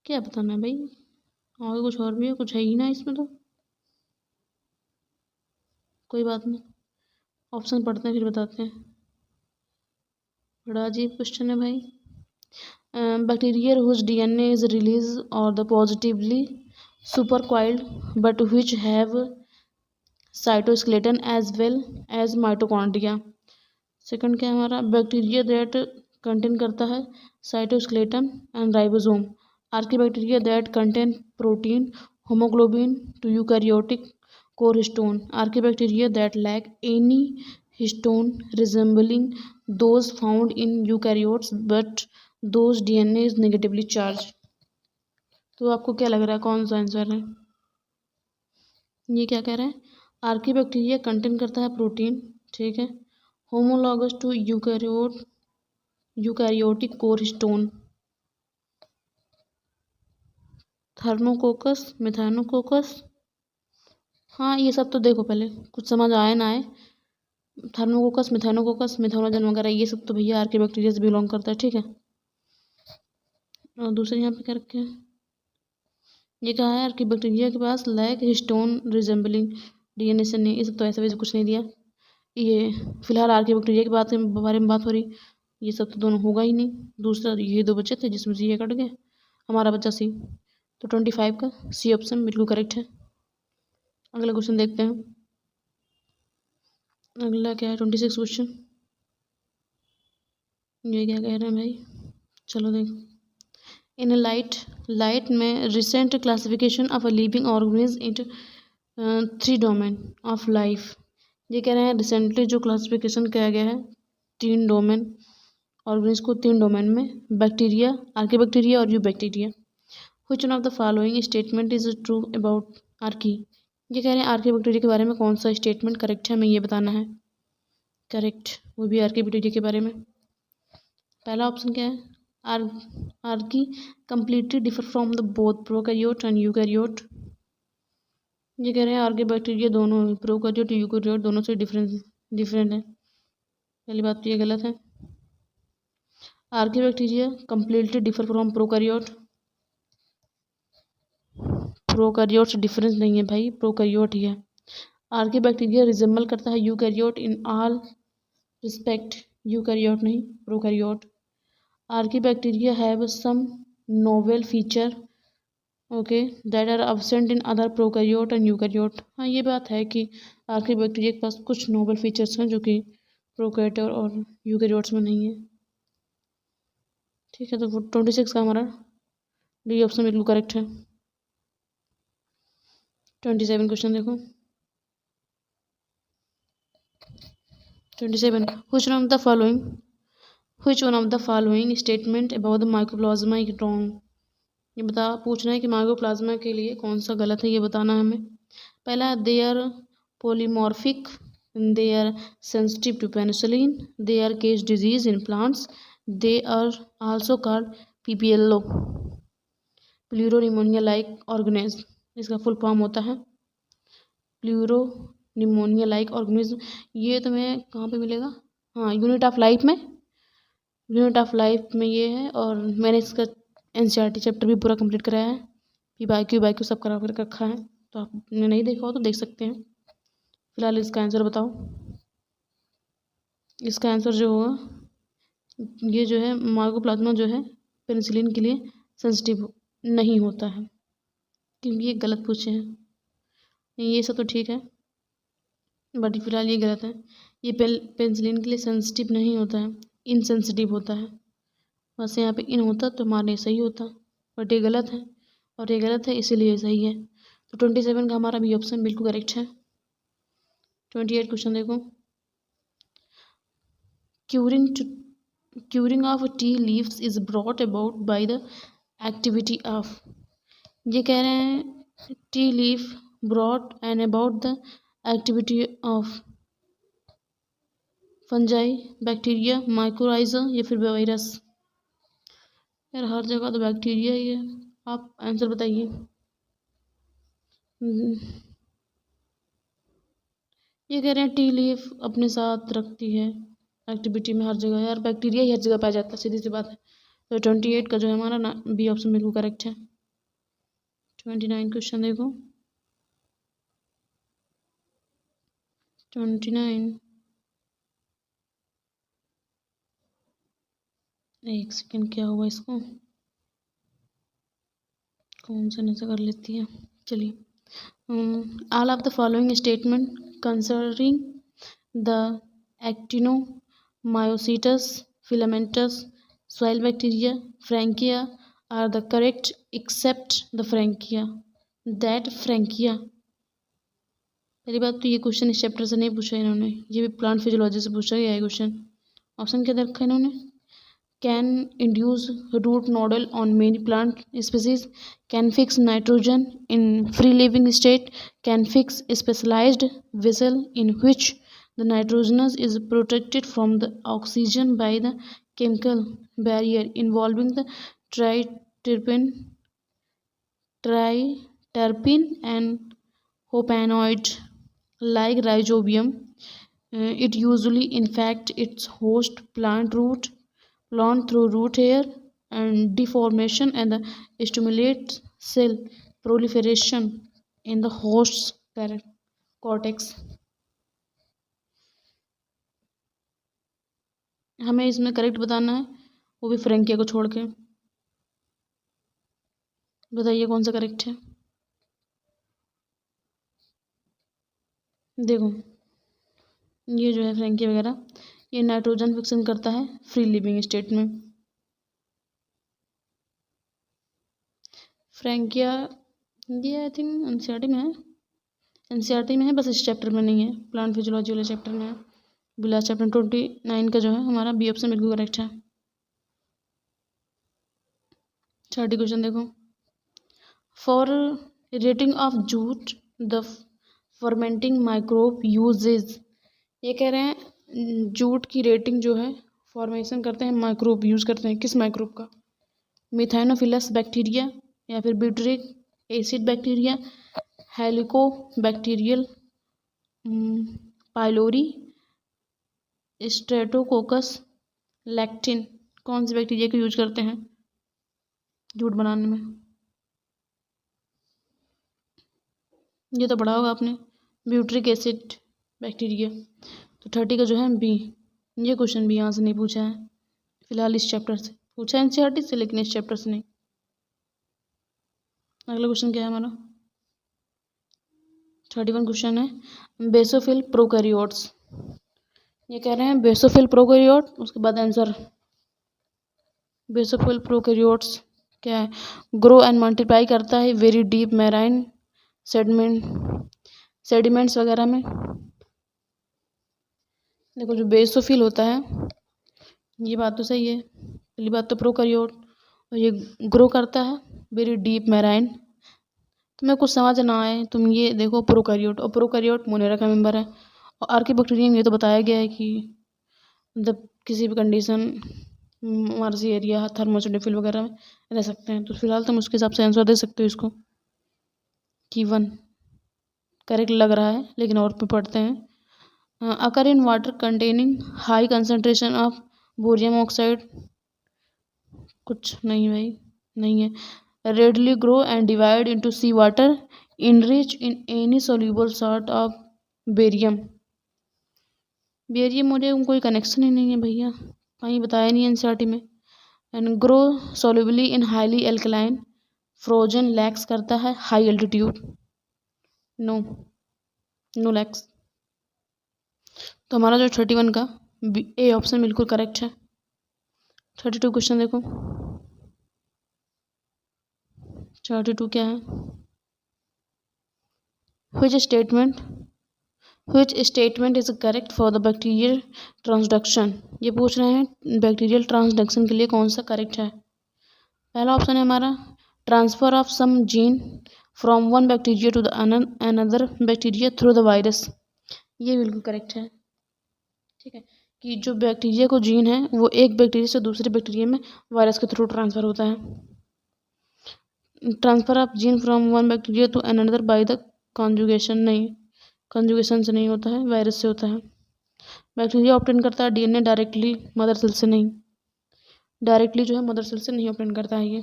क्या बताना है भाई? और कुछ और भी है, कुछ है ही ना इसमें तो, कोई बात नहीं, ऑप्शन पढ़ते हैं फिर बताते हैं। बड़ा अजीब क्वेश्चन है भाई। Bacteria whose DNA is relaxed और the positively supercoiled but which have cytoskeleton as well as mitochondria। Second क्या है हमारा? बैक्टीरिया दैट कंटेन करता है cytoskeleton and ribosome. Archaebacteria that contain protein होमोग्लोबिन to eukaryotic core histone. Archaebacteria that lack any histone resembling those found in eukaryotes but those DNA is negatively charge. तो आपको क्या लग रहा है कौन सा आंसर है? ये क्या कह रहे हैं? आर्कीबैक्टीरिया कंटेन करता है प्रोटीन, ठीक है, homologous to eukaryotic core histone. Thermococcus, Methanococcus, हाँ ये सब तो देखो पहले कुछ समझ आए ना आए, थर्मोकोकस, मिथानोकोकस, मिथानोजन वगैरह ये सब तो भैया आर्कीबैक्टीरिया से बिलोंग करता है, ठीक है। और दूसरे यहाँ पे क्या रखे हैं? ये कहा है आर्कीबैक्टीरिया के पास लैक हिस्टोन रिजेंबलिंग DNA से नहीं, ये सब तो ऐसा वैसे कुछ नहीं दिया। ये फिलहाल आर्कीबैक्टीरिया के बारे में बात हो रही, ये सब तो दोनों होगा ही नहीं। दूसरा ये दो बचे थे जिसमें से ये कट गए, हमारा बच्चा सी, तो 25 का सी ऑप्शन बिल्कुल करेक्ट है। अगला क्वेश्चन देखते हैं। अगला क्या है? 26 क्वेश्चन। ये क्या कह रहे हैं भाई? चलो देखो, इन लाइट में recent classification of a living organism in 3 domain of life. ये कह रहे हैं रिसेंटली जो क्लासिफिकेशन किया गया है 3 डोमेन ऑर्गेनिज्म को, 3 डोमेन में, बैक्टीरिया, आर्कीबैक्टीरिया और eubacteria. Which one of the following statement is true about Archie. ये कह रहे हैं आर्कीबैक्टीरिया के बारे में कौन सा स्टेटमेंट करेक्ट है, हमें ये बताना है। करेक्ट, वो भी आर्कीबैक्टीरिया के बारे में। पहला ऑप्शन क्या है? Archie completely differ from the both prokaryote and eukaryote. ये कह रहे हैं आर्कीबैक्टीरिया दोनों प्रोकैरियोट यूकैरियोट दोनों से डिफरेंट है। पहली बात तो ये गलत है। Archaebacteria completely differ from prokaryote, prokaryote से डिफरेंस नहीं है भाई, प्रोकैरियोट ही है। आर्कीबैक्टीरिया रिजेंबल करता है eukaryote in all respect, eukaryote नहीं, prokaryote. Archaebacteria have some novel feature okay that are absent in other prokaryote and eukaryote. हाँ ये बात है कि आर्कीबैक्टीरिया के पास कुछ नोवेल फीचर्स हैं जो कि प्रोकैरियोट और यूकैरियोट्स में नहीं है, ठीक है। तो 26 का हमारा डी ऑप्शन बिल्कुल करेक्ट है। 27 क्वेश्चन देखो। 27, which one of the following statement about the mycoplasma is wrong। ये पूछना है कि माइकोप्लाज्मा के लिए कौन सा गलत है, ये बताना है हमें। पहला है they are polymorphic, they are sensitive to penicillin, they are cause disease in plants, they are also called PPLO, pleuropneumonia like organism. इसका फुल फॉर्म होता है प्लूरो निमोनिया लाइक ऑर्गेनिज्म। ये तुम्हें कहाँ पे मिलेगा? हाँ, यूनिट ऑफ लाइफ में, यूनिट ऑफ लाइफ में ये है। और मैंने इसका एनसीईआरटी चैप्टर भी पूरा कंप्लीट कराया है, पी सब करा कर रखा है, तो आपने नहीं देखा हो तो देख सकते हैं। फिलहाल इसका आंसर बताओ। इसका आंसर जो होगा, ये जो है माइकोप्लाज्मा जो है पेनिसिलिन के लिए सेंसिटिव नहीं होता है, क्योंकि ये गलत पूछे हैं। ये सब तो ठीक है, बट फिलहाल ये गलत है। ये पेनिसिलिन के लिए सेंसिटिव नहीं होता है, इनसेंसिटिव होता है। बस यहाँ पे इन होता तो हमारे सही होता, बट ये गलत है, और ये गलत है इसीलिए सही है। तो 27 का हमारा बी ऑप्शन बिल्कुल करेक्ट है। 28 क्वेश्चन देखो। Curing of tea leaves is brought about by the activity of. ये कह रहे हैं T leaf brought and about the activity of fungi, bacteria, mycorrhiza या फिर वायरस। यार हर जगह तो बैक्टीरिया ही है, आप आंसर बताइए। ये कह रहे हैं टी लीफ अपने साथ रखती है एक्टिविटी में हर जगह। यार बैक्टीरिया ही हर जगह पाया जाता है, सीधी सी बात है। तो 28 का जो है हमारा ना बी ऑप्शन बिल्कुल करेक्ट है। 29 क्वेश्चन देखो। 29, एक सेकेंड, क्या हुआ इसको, कौन सा नजर कर लेती है। चलिए, all of the following statement concerning the actinomycetes filamentous soil bacteria frankia are the correct except the frankia that frankia। पहली बात तो ये क्वेश्चन इस चैप्टर से नहीं पूछा इन्होंने, ये भी प्लांट फिजियोलॉजी से पूछा गया है क्वेश्चन। ऑप्शन क्या दे रखा है इन्होंने? can induce root nodule on many plant species, can fix nitrogen in free living state, can fix specialized vessel in which the nitrogenous is protected from the oxygen by the chemical barrier involving the triterpene and hopanoid like rhizobium. It usually infects its host plant root through root hair and deformation and stimulates cell proliferation in the host's cortex। हमें इसमें correct बताना है, वो भी Frankia को छोड़ के। बताइए कौन सा करेक्ट है। देखो ये जो है फ्रैंकिया वगैरह, ये नाइट्रोजन फिक्सन करता है फ्री लिविंग स्टेट में। फ्रैंकिया ये आई थिंक एनसीईआरटी में है, एनसीईआरटी में है, बस इस चैप्टर में नहीं है, प्लांट फिजियोलॉजी वाले चैप्टर में है। बिला चैप्टर 29 का जो है हमारा बी ऑप्शन बिल्कुल करेक्ट है। 30 क्वेश्चन देखो। For retting of jute the fermenting microbe uses. ये कह रहे हैं जूट की रेटिंग जो है फॉर्मेशन करते हैं माइक्रोब यूज़ करते हैं, किस माइक्रोब का? मिथाइनोफिलस बैक्टीरिया या फिर butyric acid bacteria, helicobacterial pylori, Streptococcus, lactin. कौन से बैक्टीरिया को यूज करते हैं जूट बनाने में? ये तो पढ़ा होगा आपने, ब्यूटरिक एसिड बैक्टीरिया। तो 30 का जो है बी। ये क्वेश्चन भी यहाँ से नहीं पूछा है, फिलहाल इस चैप्टर से पूछा है एनसीईआरटी से, लेकिन इस चैप्टर से नहीं। अगला क्वेश्चन क्या है हमारा? 31 क्वेश्चन है बेसोफिल प्रोकैरियोट्स। ये कह रहे हैं बेसोफिल प्रोकैरियोट, उसके बाद आंसर। बेसोफिल प्रोकैरियोट्स क्या है? ग्रो एंड मल्टीप्लाई करता है वेरी डीप मैराइन सेडिमेंट्स वगैरह में। देखो जो बेसोफिल होता है, ये बात तो सही है, पहली बात तो प्रोकैरियोट, और ये ग्रो करता है वेरी डीप मैराइन। तुम्हें कुछ समझ ना आए, तुम ये देखो प्रोकैरियोट, और प्रोकैरियोट मोनेरा का मेंबर है। और आर्किबैक्टीरियम ये तो बताया गया है कि मतलब किसी भी कंडीशन मार्सी एरिया थर्मोसोडिफिल वगैरह में रह सकते हैं। तो फिलहाल तुम उसके हिसाब से आंसर दे सकते हो इसको कि 1। करेक्ट लग रहा है, लेकिन और पे पढ़ते हैं। Occur in water containing high concentration of barium oxide, कुछ नहीं भाई, नहीं है। Readily grow and divide into sea water enriched in any soluble salt of barium. Barium मुझे कोई कनेक्शन ही नहीं है भैया, कहीं बताया नहीं एनसीईआरटी में। And grow solubly in highly alkaline frozen lakes करता है high altitude, no no lakes. तो हमारा जो 31 का ए ऑप्शन बिल्कुल करेक्ट है। 32 क्वेश्चन देखो, 32 क्या है, which statement is correct for the bacterial transduction। ये पूछ रहे हैं बैक्टीरियल ट्रांसडक्शन के लिए कौन सा करेक्ट है। पहला ऑप्शन है हमारा transfer of some gene from one bacteria to the another bacteria through the virus, ये बिल्कुल करेक्ट है। ठीक है, कि जो बैक्टीरिया को जीन है वो एक बैक्टीरिया से दूसरे बैक्टीरिया में वायरस के थ्रू ट्रांसफ़र होता है। Transfer of gene from one bacteria to another by the conjugation, नहीं, कॉन्जुगेशन से नहीं होता है, वायरस से होता है। बैक्टीरिया ऑब्टेन करता है डीएनए डायरेक्टली, मदर सेल से नहीं, डायरेक्टली जो है मदर सेल से नहीं ऑब्टेन करता है ये।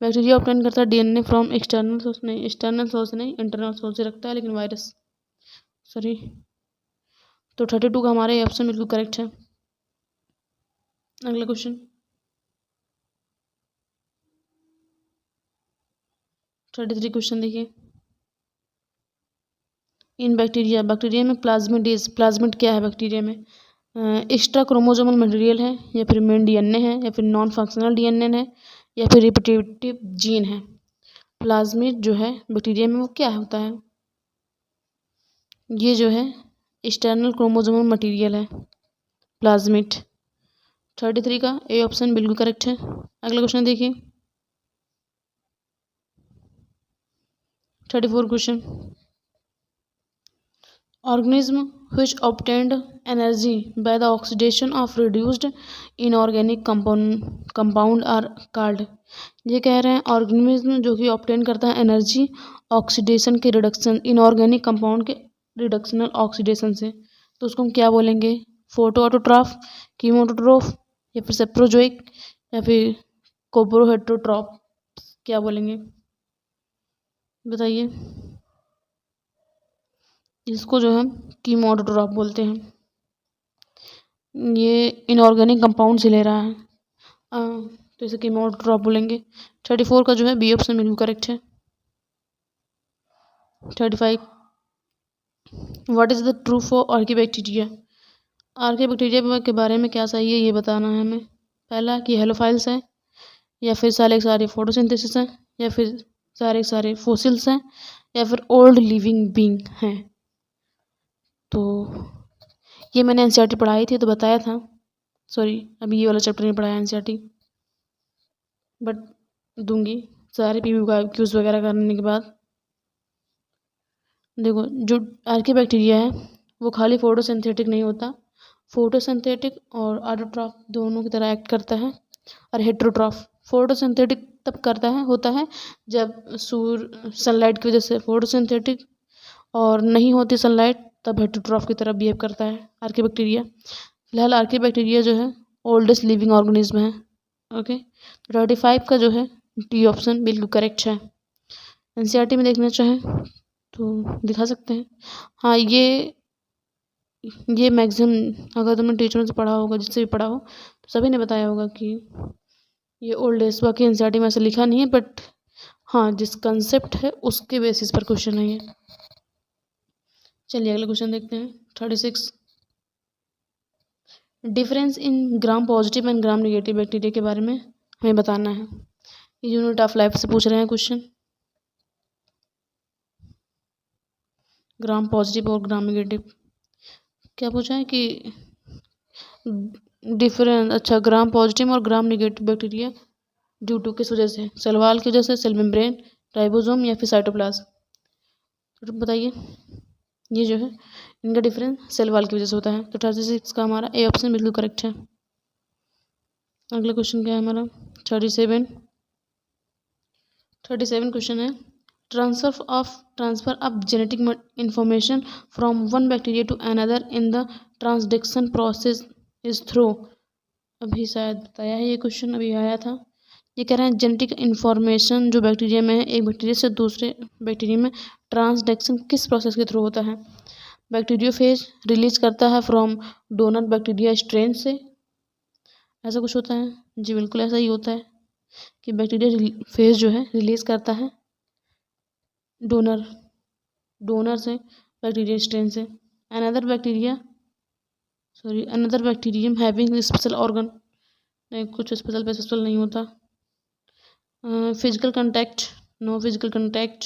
बैक्टीरिया ऑब्टेन करता है डीएनए फ्रॉम एक्सटर्नल सोर्स, नहीं, एक्सटर्नल सोर्स नहीं, इंटरनल सोर्स से रखता है, लेकिन वायरस, सॉरी। तो 32 का हमारा ये ऑप्शन बिल्कुल करेक्ट है। अगला क्वेश्चन 33 क्वेश्चन देखिए, इन बैक्टीरिया में प्लाज्मिड क्या है बैक्टीरिया में, एक्स्ट्रा क्रोमोसोमल मटेरियल है, या फिर मेन डीएनए है, या फिर नॉन फंक्शनल डीएनए है, या फिर रिपीटेटिव जीन है। प्लाज्मिड जो है बैक्टीरिया में वो क्या होता है, ये जो है एक्सटर्नल क्रोमोसोमल मटेरियल है प्लाज्मिड। 33 का ए ऑप्शन बिल्कुल करेक्ट है। अगला क्वेश्चन देखिए 34 question, organism which obtained energy by the oxidation of reduced inorganic compound are called। ये कह रहे हैं ऑर्गेनिज्म जो कि ऑब्टेन करता है एनर्जी ऑक्सीडेशन के रिडक्शन, इनऑर्गेनिक कंपाउंड के रिडक्शनल ऑक्सीडेशन से, तो उसको हम क्या बोलेंगे, फोटो ऑटोट्रॉफ, कीमोटोट्रॉफ, या फिर सेप्रोजोइक, या फिर कोप्रोहेटरोट्रॉफ, क्या बोलेंगे बताइए। इसको जो हम कीमोटोट्रॉफ बोलते हैं, ये इनऑर्गेनिक कंपाउंड से ले रहा है, तो इसे कीमोटोट्रॉफ बोलेंगे। 34 का जो है बी ऑप्शन बिल्कुल करेक्ट है। 35, what is the true for archaebacteria. Archaebacteria के बारे में क्या सही है ये बताना है हमें। पहला कि हेलोफाइल्स है, या फिर सारे फोटोसिंथेसिस हैं, या फिर सारे फोसिल्स हैं, या फिर ओल्ड लिविंग बींग हैं। तो ये मैंने एनसीईआरटी पढ़ाई थी तो बताया था, सॉरी अभी ये वाला चैप्टर नहीं पढ़ाया एनसीईआरटी, बट दूंगी सारे PBQs वगैरह करने के बाद। देखो जो आर्कीबैक्टीरिया है वो खाली फोटोसिंथेटिक नहीं होता, फोटोसिंथेटिक और ऑटोट्रॉफ दोनों की तरह एक्ट करता है। और हेट्रोट्रॉफ, फोटोसिंथेटिक तब करता है होता है जब सनलाइट की वजह से फोटोसिंथेटिक, और नहीं होती सनलाइट तब हेट्रोट्रॉफ की तरह बिहेव करता है आर्कीबैक्टीरिया। फिलहाल आर्कीबैक्टीरिया जो है ओल्डेस्ट लिविंग ऑर्गेनिज्म है। ओके, 35 का जो है डी ऑप्शन बिल्कुल करेक्ट है। एनसीईआरटी में देखना चाहें तो दिखा सकते हैं। हाँ, ये मैक्सिमम अगर तुमने टीचरों से पढ़ा होगा, जिससे भी पढ़ा हो, तो सभी ने बताया होगा कि ये ओल्डेस्ट, बाकी एनसीईआरटी में ऐसा लिखा नहीं है, बट हाँ जिस कंसेप्ट है उसके बेसिस पर क्वेश्चन है ये। चलिए अगला क्वेश्चन देखते हैं 36, difference in gram positive and gram negative bacteria के बारे में हमें बताना है। ये यूनिट ऑफ लाइफ से पूछ रहे हैं क्वेश्चन, ग्राम पॉजिटिव और ग्राम नेगेटिव। क्या पूछा है कि डिफरेंस, अच्छा ग्राम पॉजिटिव और gram negative bacteria due to किस वजह से, सेल वॉल की वजह से, सेल मेम्ब्रेन, राइबोसोम, या फिर साइटोप्लाज्म, तो बताइए। ये जो है इनका डिफरेंस सेल वॉल की वजह से होता है। तो 36 का हमारा ए ऑप्शन बिल्कुल करेक्ट है। अगला क्वेश्चन क्या है हमारा 37 क्वेश्चन है, transfer of genetic information from one bacteria to another in the transduction process is through. अभी शायद बताया है ये क्वेश्चन, अभी आया था। ये कह रहे हैं जेनेटिक इन्फॉर्मेशन जो बैक्टीरिया में है एक बैक्टीरिया से दूसरे बैक्टीरिया में ट्रांसडक्शन किस प्रोसेस के थ्रू होता है। बैक्टीरियोफेज रिलीज करता है फ्रॉम डोनर बैक्टीरिया स्ट्रेन से, ऐसा कुछ होता है। जी बिल्कुल ऐसा ही होता है कि बैक्टीरिया फेज जो है रिलीज करता है डोनर से बैक्टीरिया स्ट्रेन से। Another bacterium having special organ, नहीं कुछ स्पेशल नहीं होता। Physical contact, no physical contact.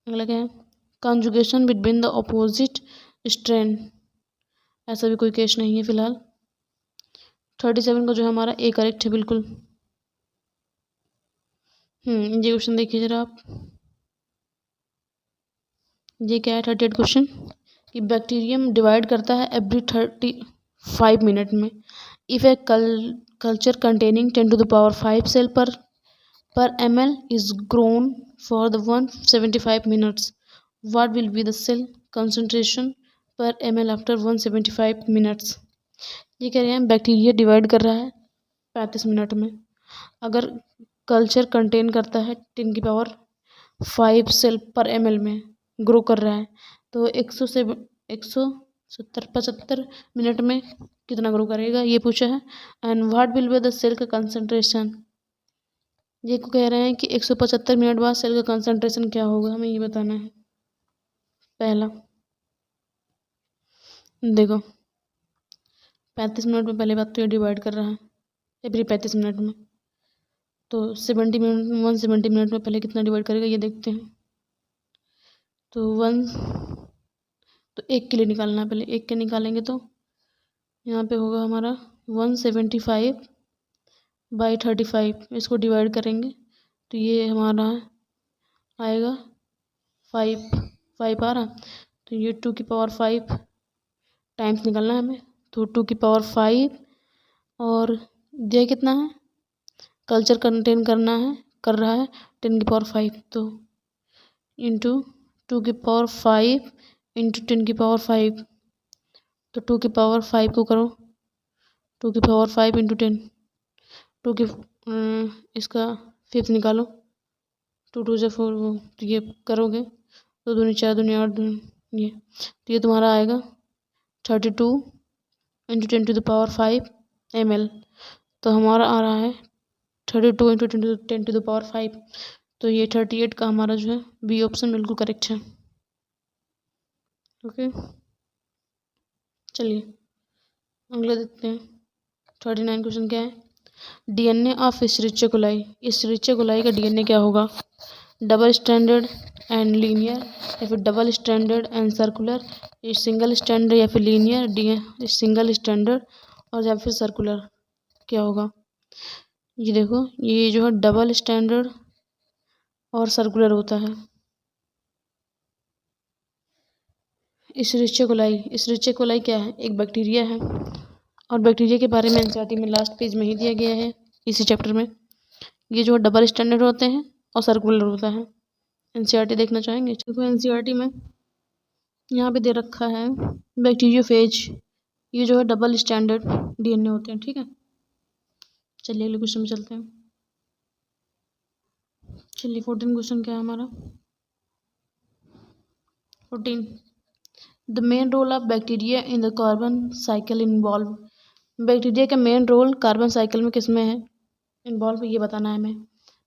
अगला क्या है, conjugation between the opposite strain, ऐसा भी कोई केस नहीं है फिलहाल। 37 का जो है हमारा ए करेक्ट है बिल्कुल। ये क्वेश्चन देखिए जरा आप, ये क्या है 38 क्वेश्चन कि बैक्टीरियम डिवाइड करता है एवरी 35 मिनट में। If a culture containing 10⁵ cell per ml is grown for the 175 minutes, what will be the cell concentration per ml after 175 minutes। ये कह रहे हैं बैक्टीरिया डिवाइड कर रहा है 35 मिनट में, अगर कल्चर कंटेन करता है 10⁵ सेल पर ml में ग्रो कर रहा है तो 170-75 मिनट में कितना ग्रो करेगा ये पूछा है। And what will be the cell का कंसंट्रेशन, ये को कह रहे हैं कि 175 मिनट बाद सेल का कंसंट्रेशन क्या होगा, हमें ये बताना है। पहला देखो 35 मिनट में पहले बात तो ये डिवाइड कर रहा है एवरी 35 मिनट में, तो 170 मिनट में पहले कितना डिवाइड करेगा ये देखते हैं। तो एक के लिए निकालना है, पहले एक के निकालेंगे तो यहाँ पे होगा हमारा 175/35, इसको डिवाइड करेंगे तो ये हमारा आएगा 5 आ रहा, तो ये 2⁵ टाइम्स निकालना है हमें, तो 2⁵ और दिया कितना है, कल्चर कंटेन कर रहा है 10⁵, तो इंटू 2⁵ इंटू 10⁵, तो 2⁵ को करो 2⁵ इंटू 10, इसका 5 निकालो, 2 2 से 4, वो तो ये करोगे 2 दूनी 4 दूनी 8 ये, तो ये तुम्हारा आएगा 32 इंटू 10⁵ ml, तो हमारा आ रहा है 32 इंटू 10⁵, तो ये 38 का हमारा जो है बी ऑप्शन बिल्कुल करेक्ट है। ओके चलिए अगला देखते हैं। 39 क्वेश्चन क्या है, डीएनए ऑफ इस्चरिचिया कोलाई, इस्चरिचिया कोलाई का डीएनए क्या होगा, डबल स्टैंडर्ड एंड लीनियर या फिर double standard and circular, single standard या फिर लीनियर, सिंगल स्टैंडर्ड और या फिर सर्कुलर क्या होगा। ये देखो ये जो है डबल स्टैंडर्ड और सर्कुलर होता है। इस्चरिचिया कोलाई क्या है, एक बैक्टीरिया है और बैक्टीरिया के बारे में एनसीईआरटी में लास्ट पेज में ही दिया गया है इसी चैप्टर में। ये जो डबल स्टैंडर्ड होते हैं और सर्कुलर होता है। एनसीईआरटी देखना चाहेंगे, देखो एनसीईआरटी में यहाँ पे दे रखा है बैक्टीरियोफेज, ये जो है डबल स्टैंडर्ड डीएनए होते हैं। ठीक है चलिए अगले क्वेश्चन में चलते हैं। चलिए 14 क्वेश्चन क्या है हमारा, 14 the main role of bacteria in the carbon cycle involve, bacteria का मेन रोल कार्बन साइकिल में किस में है इन्वॉल्व, ये बताना है हमें।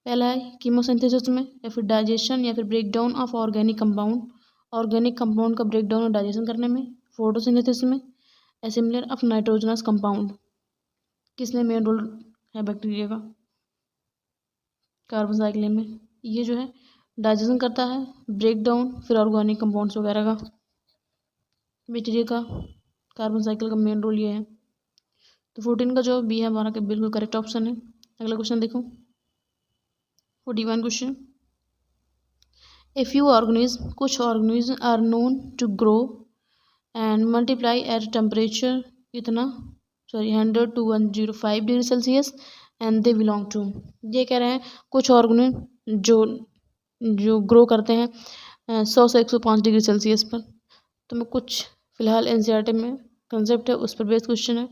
पहला है कीमोसिंथेसिस में या फिर डाइजेशन या फिर break down of organic compound का ब्रेक डाउन और डाइजेशन करने में, फोटोसिंथेसिस में, असेंबलर ऑफ नाइट्रोजनस कंपाउंड, किसमें मेन रोल है बैक्टीरिया का कार्बन साइकिल में, ये जो है डाइजेशन करता है, ब्रेक डाउन फिर ऑर्गेनिक कंपाउंड्स वगैरह का। बैक्टीरिया का कार्बन साइकिल का मेन रोल ये है, तो 14 का जो बी है हमारा का बिल्कुल करेक्ट ऑप्शन है। अगला क्वेश्चन देखो 41 क्वेश्चन, ए फ्यू ऑर्गेनिज्म, कुछ organism are known to grow and multiply at temperature इतना 100 to 105 degree Celsius and they belong to, ये कह रहे हैं कुछ ऑर्गेनिज्म जो जो ग्रो करते हैं 100 से 105 डिग्री सेल्सियस पर। तो मैं कुछ फिलहाल एनसीईआरटी में कंसेप्ट है उस पर बेस्ड क्वेश्चन है।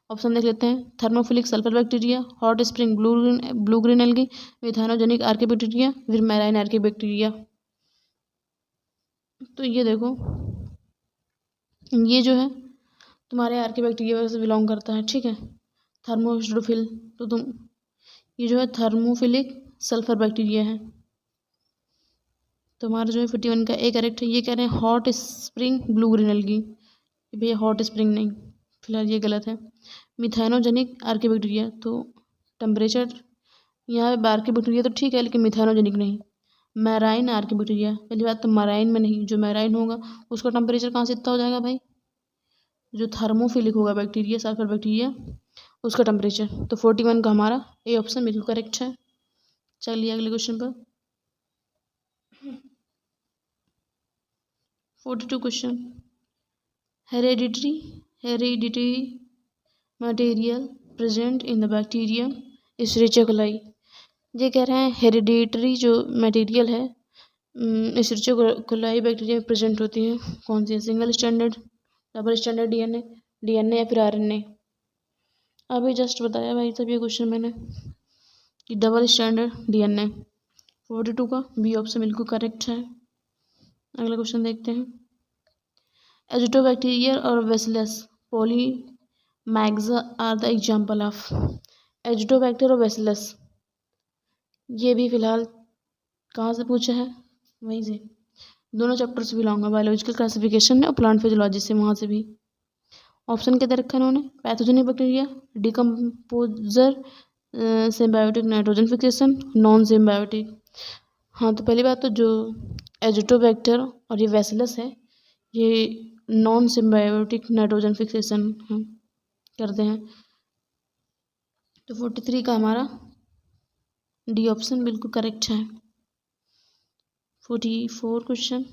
ऑप्शन देख लेते हैं। Thermophilic sulphur bacteria, hot spring blue green algae, methanogenic archaebacteria, फिर मैराइन आर्के बैक्टीरिया। तो ये देखो, ये जो है तुम्हारे आर्के बैक्टीरिया से बिलोंग करता है, ठीक है। थर्मोस्टोफिल, तो तुम ये जो है थर्मोफिलिक सल्फर बैक्टीरिया है। तो हमारा जो है 51 का ए करेक्ट है। ये कह रहे हैं hot spring blue green algae, भैया हॉट स्प्रिंग नहीं, फिलहाल ये गलत है। मिथानोजेनिक आर्के बैक्टीरिया, तो टेम्परेचर यहाँ पे आर्के बैक्टीरिया तो ठीक है, लेकिन मिथानोजेनिक नहीं। मैराइन आर्के बैक्टीरिया, पहली बात तो मैराइन में नहीं, जो मैराइन होगा उसका टेम्परेचर कहाँ से इतना हो जाएगा भाई, जो थर्मोफिलिक होगा बैक्टीरिया सल्फर बैक्टीरिया उसका टेम्परेचर। तो 41 का हमारा ए ऑप्शन बिल्कुल करेक्ट है। चलिए अगले क्वेश्चन पर। 42 question. Hereditary material present in the bacterium Escherichia coli. ये कह रहे हैं हेरिडिटरी जो मटेरियल है एशेरिचिया कोलाई बैक्टीरिया में प्रेजेंट होती है, कौन सी है? Single stranded, double stranded DNA या फिर आरएनए। अभी जस्ट बताया भाई सब ये क्वेश्चन मैंने कि डबल स्टैंडर्ड डीएनए। 42 का बी ऑप्शन बिल्कुल करेक्ट है। अगला क्वेश्चन देखते हैं। एजिटोबैक्टीरिया और Bacillus polymyxa are the example of. Azotobacter और बेसिलस, ये भी फिलहाल कहाँ से पूछा है, वहीं से, दोनों चैप्टर से बिलोंग है, बायोलॉजिकल क्लासिफिकेशन और प्लांट फिजियोलॉजी से, वहाँ से भी। ऑप्शन क्या दे रखा है उन्होंने? Pathogenic bacteria, decomposer, symbiotic nitrogen fixation, non symbiotic. हाँ, तो पहली बात तो जो एजिटोबैक्टर और ये बेसिलस है ये नॉन सिम्बायोटिक नाइट्रोजन फिक्सेशन करते हैं। तो 43 का हमारा डी ऑप्शन बिल्कुल करेक्ट है। 44 question.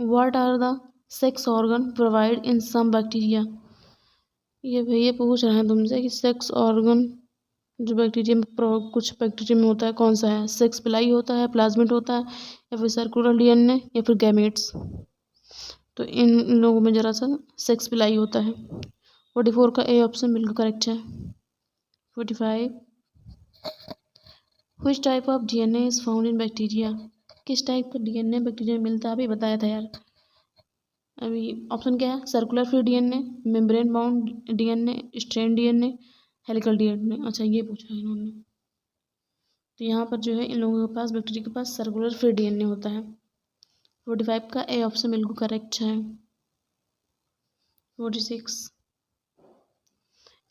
What are the sex organ provide in some bacteria. ये भैया पूछ रहे हैं तुमसे कि सेक्स ऑर्गन जो बैक्टीरिया में कुछ बैक्टीरिया में होता है कौन सा है? सेक्स पिलाई होता है, प्लाज्मिड होता है, या फिर सर्कुलर डीएनए, या फिर गैमेट्स। तो इन लोगों में जरा सा सेक्स पिलाई होता है। 44 का ए ऑप्शन बिल्कुल करेक्ट है। 45 which type of DNA is found in bacteria. किस टाइप का डीएनए बैक्टीरिया में मिलता है? अभी बताया था यार। अभी ऑप्शन क्या है? Circular free DNA, membrane bound DNA, strand DNA, helical DNA. अच्छा, ये पूछा है इन्होंने। तो यहाँ पर जो है इन लोगों के पास, बैक्टीरिया के पास सर्कुलर फ्री डीएनए होता है। 45 का ए ऑप्शन बिल्कुल करेक्ट है। 46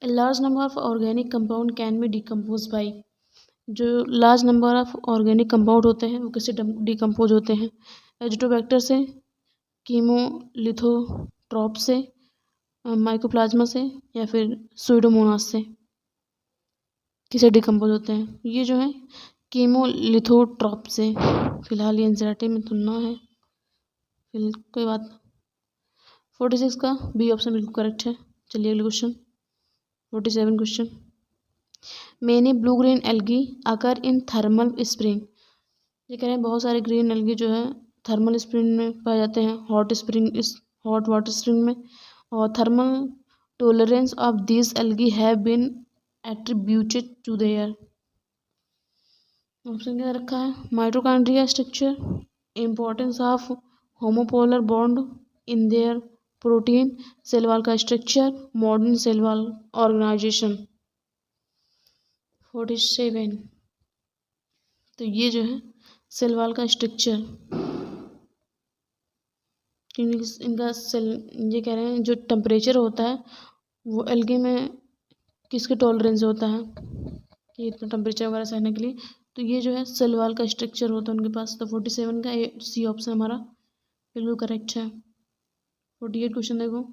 a large number of organic compound can be decompose by. जो large number of organic compound होते हैं वो किससे डिकम्पोज होते हैं? एजिटोबैक्टर से, कीमोलिथोट्रॉप से, माइकोप्लाज्मा से, या फिर सुडोमोनास से। किसे डिकम्पोज होते हैं? ये जो है कीमोलिथोट्रॉप से। फिलहाल ये एनसीईआरटी में तुलना है, फिर कोई बात। 46 का बी ऑप्शन बिल्कुल करेक्ट है। चलिए अगले question. 47 question. Many blue green algae occur in thermal spring. ये कह रहे हैं बहुत सारे ग्रीन एल्गी जो है थर्मल स्प्रिंग में पाए जाते हैं, हॉट वाटर स्प्रिंग में। और thermal tolerance of this algae have been attributed to their. Option क्या रखा है? Mitochondria structure, importance of homopolar bond in their protein, cell wall का structure, modern cell wall organisation. 47 तो ये जो है सेल वॉल का स्ट्रक्चर, क्योंकि इनका सेल, ये कह रहे हैं जो टेम्परेचर होता है वो एल्गी में किसके टॉलरेंस होता है कि इतना टेम्परेचर वगैरह सहने के लिए। तो ये जो है सेल वॉल का स्ट्रक्चर होता है उनके पास। तो 47 का सी ऑप्शन हमारा बिल्कुल करेक्ट है। 48 क्वेश्चन देखो।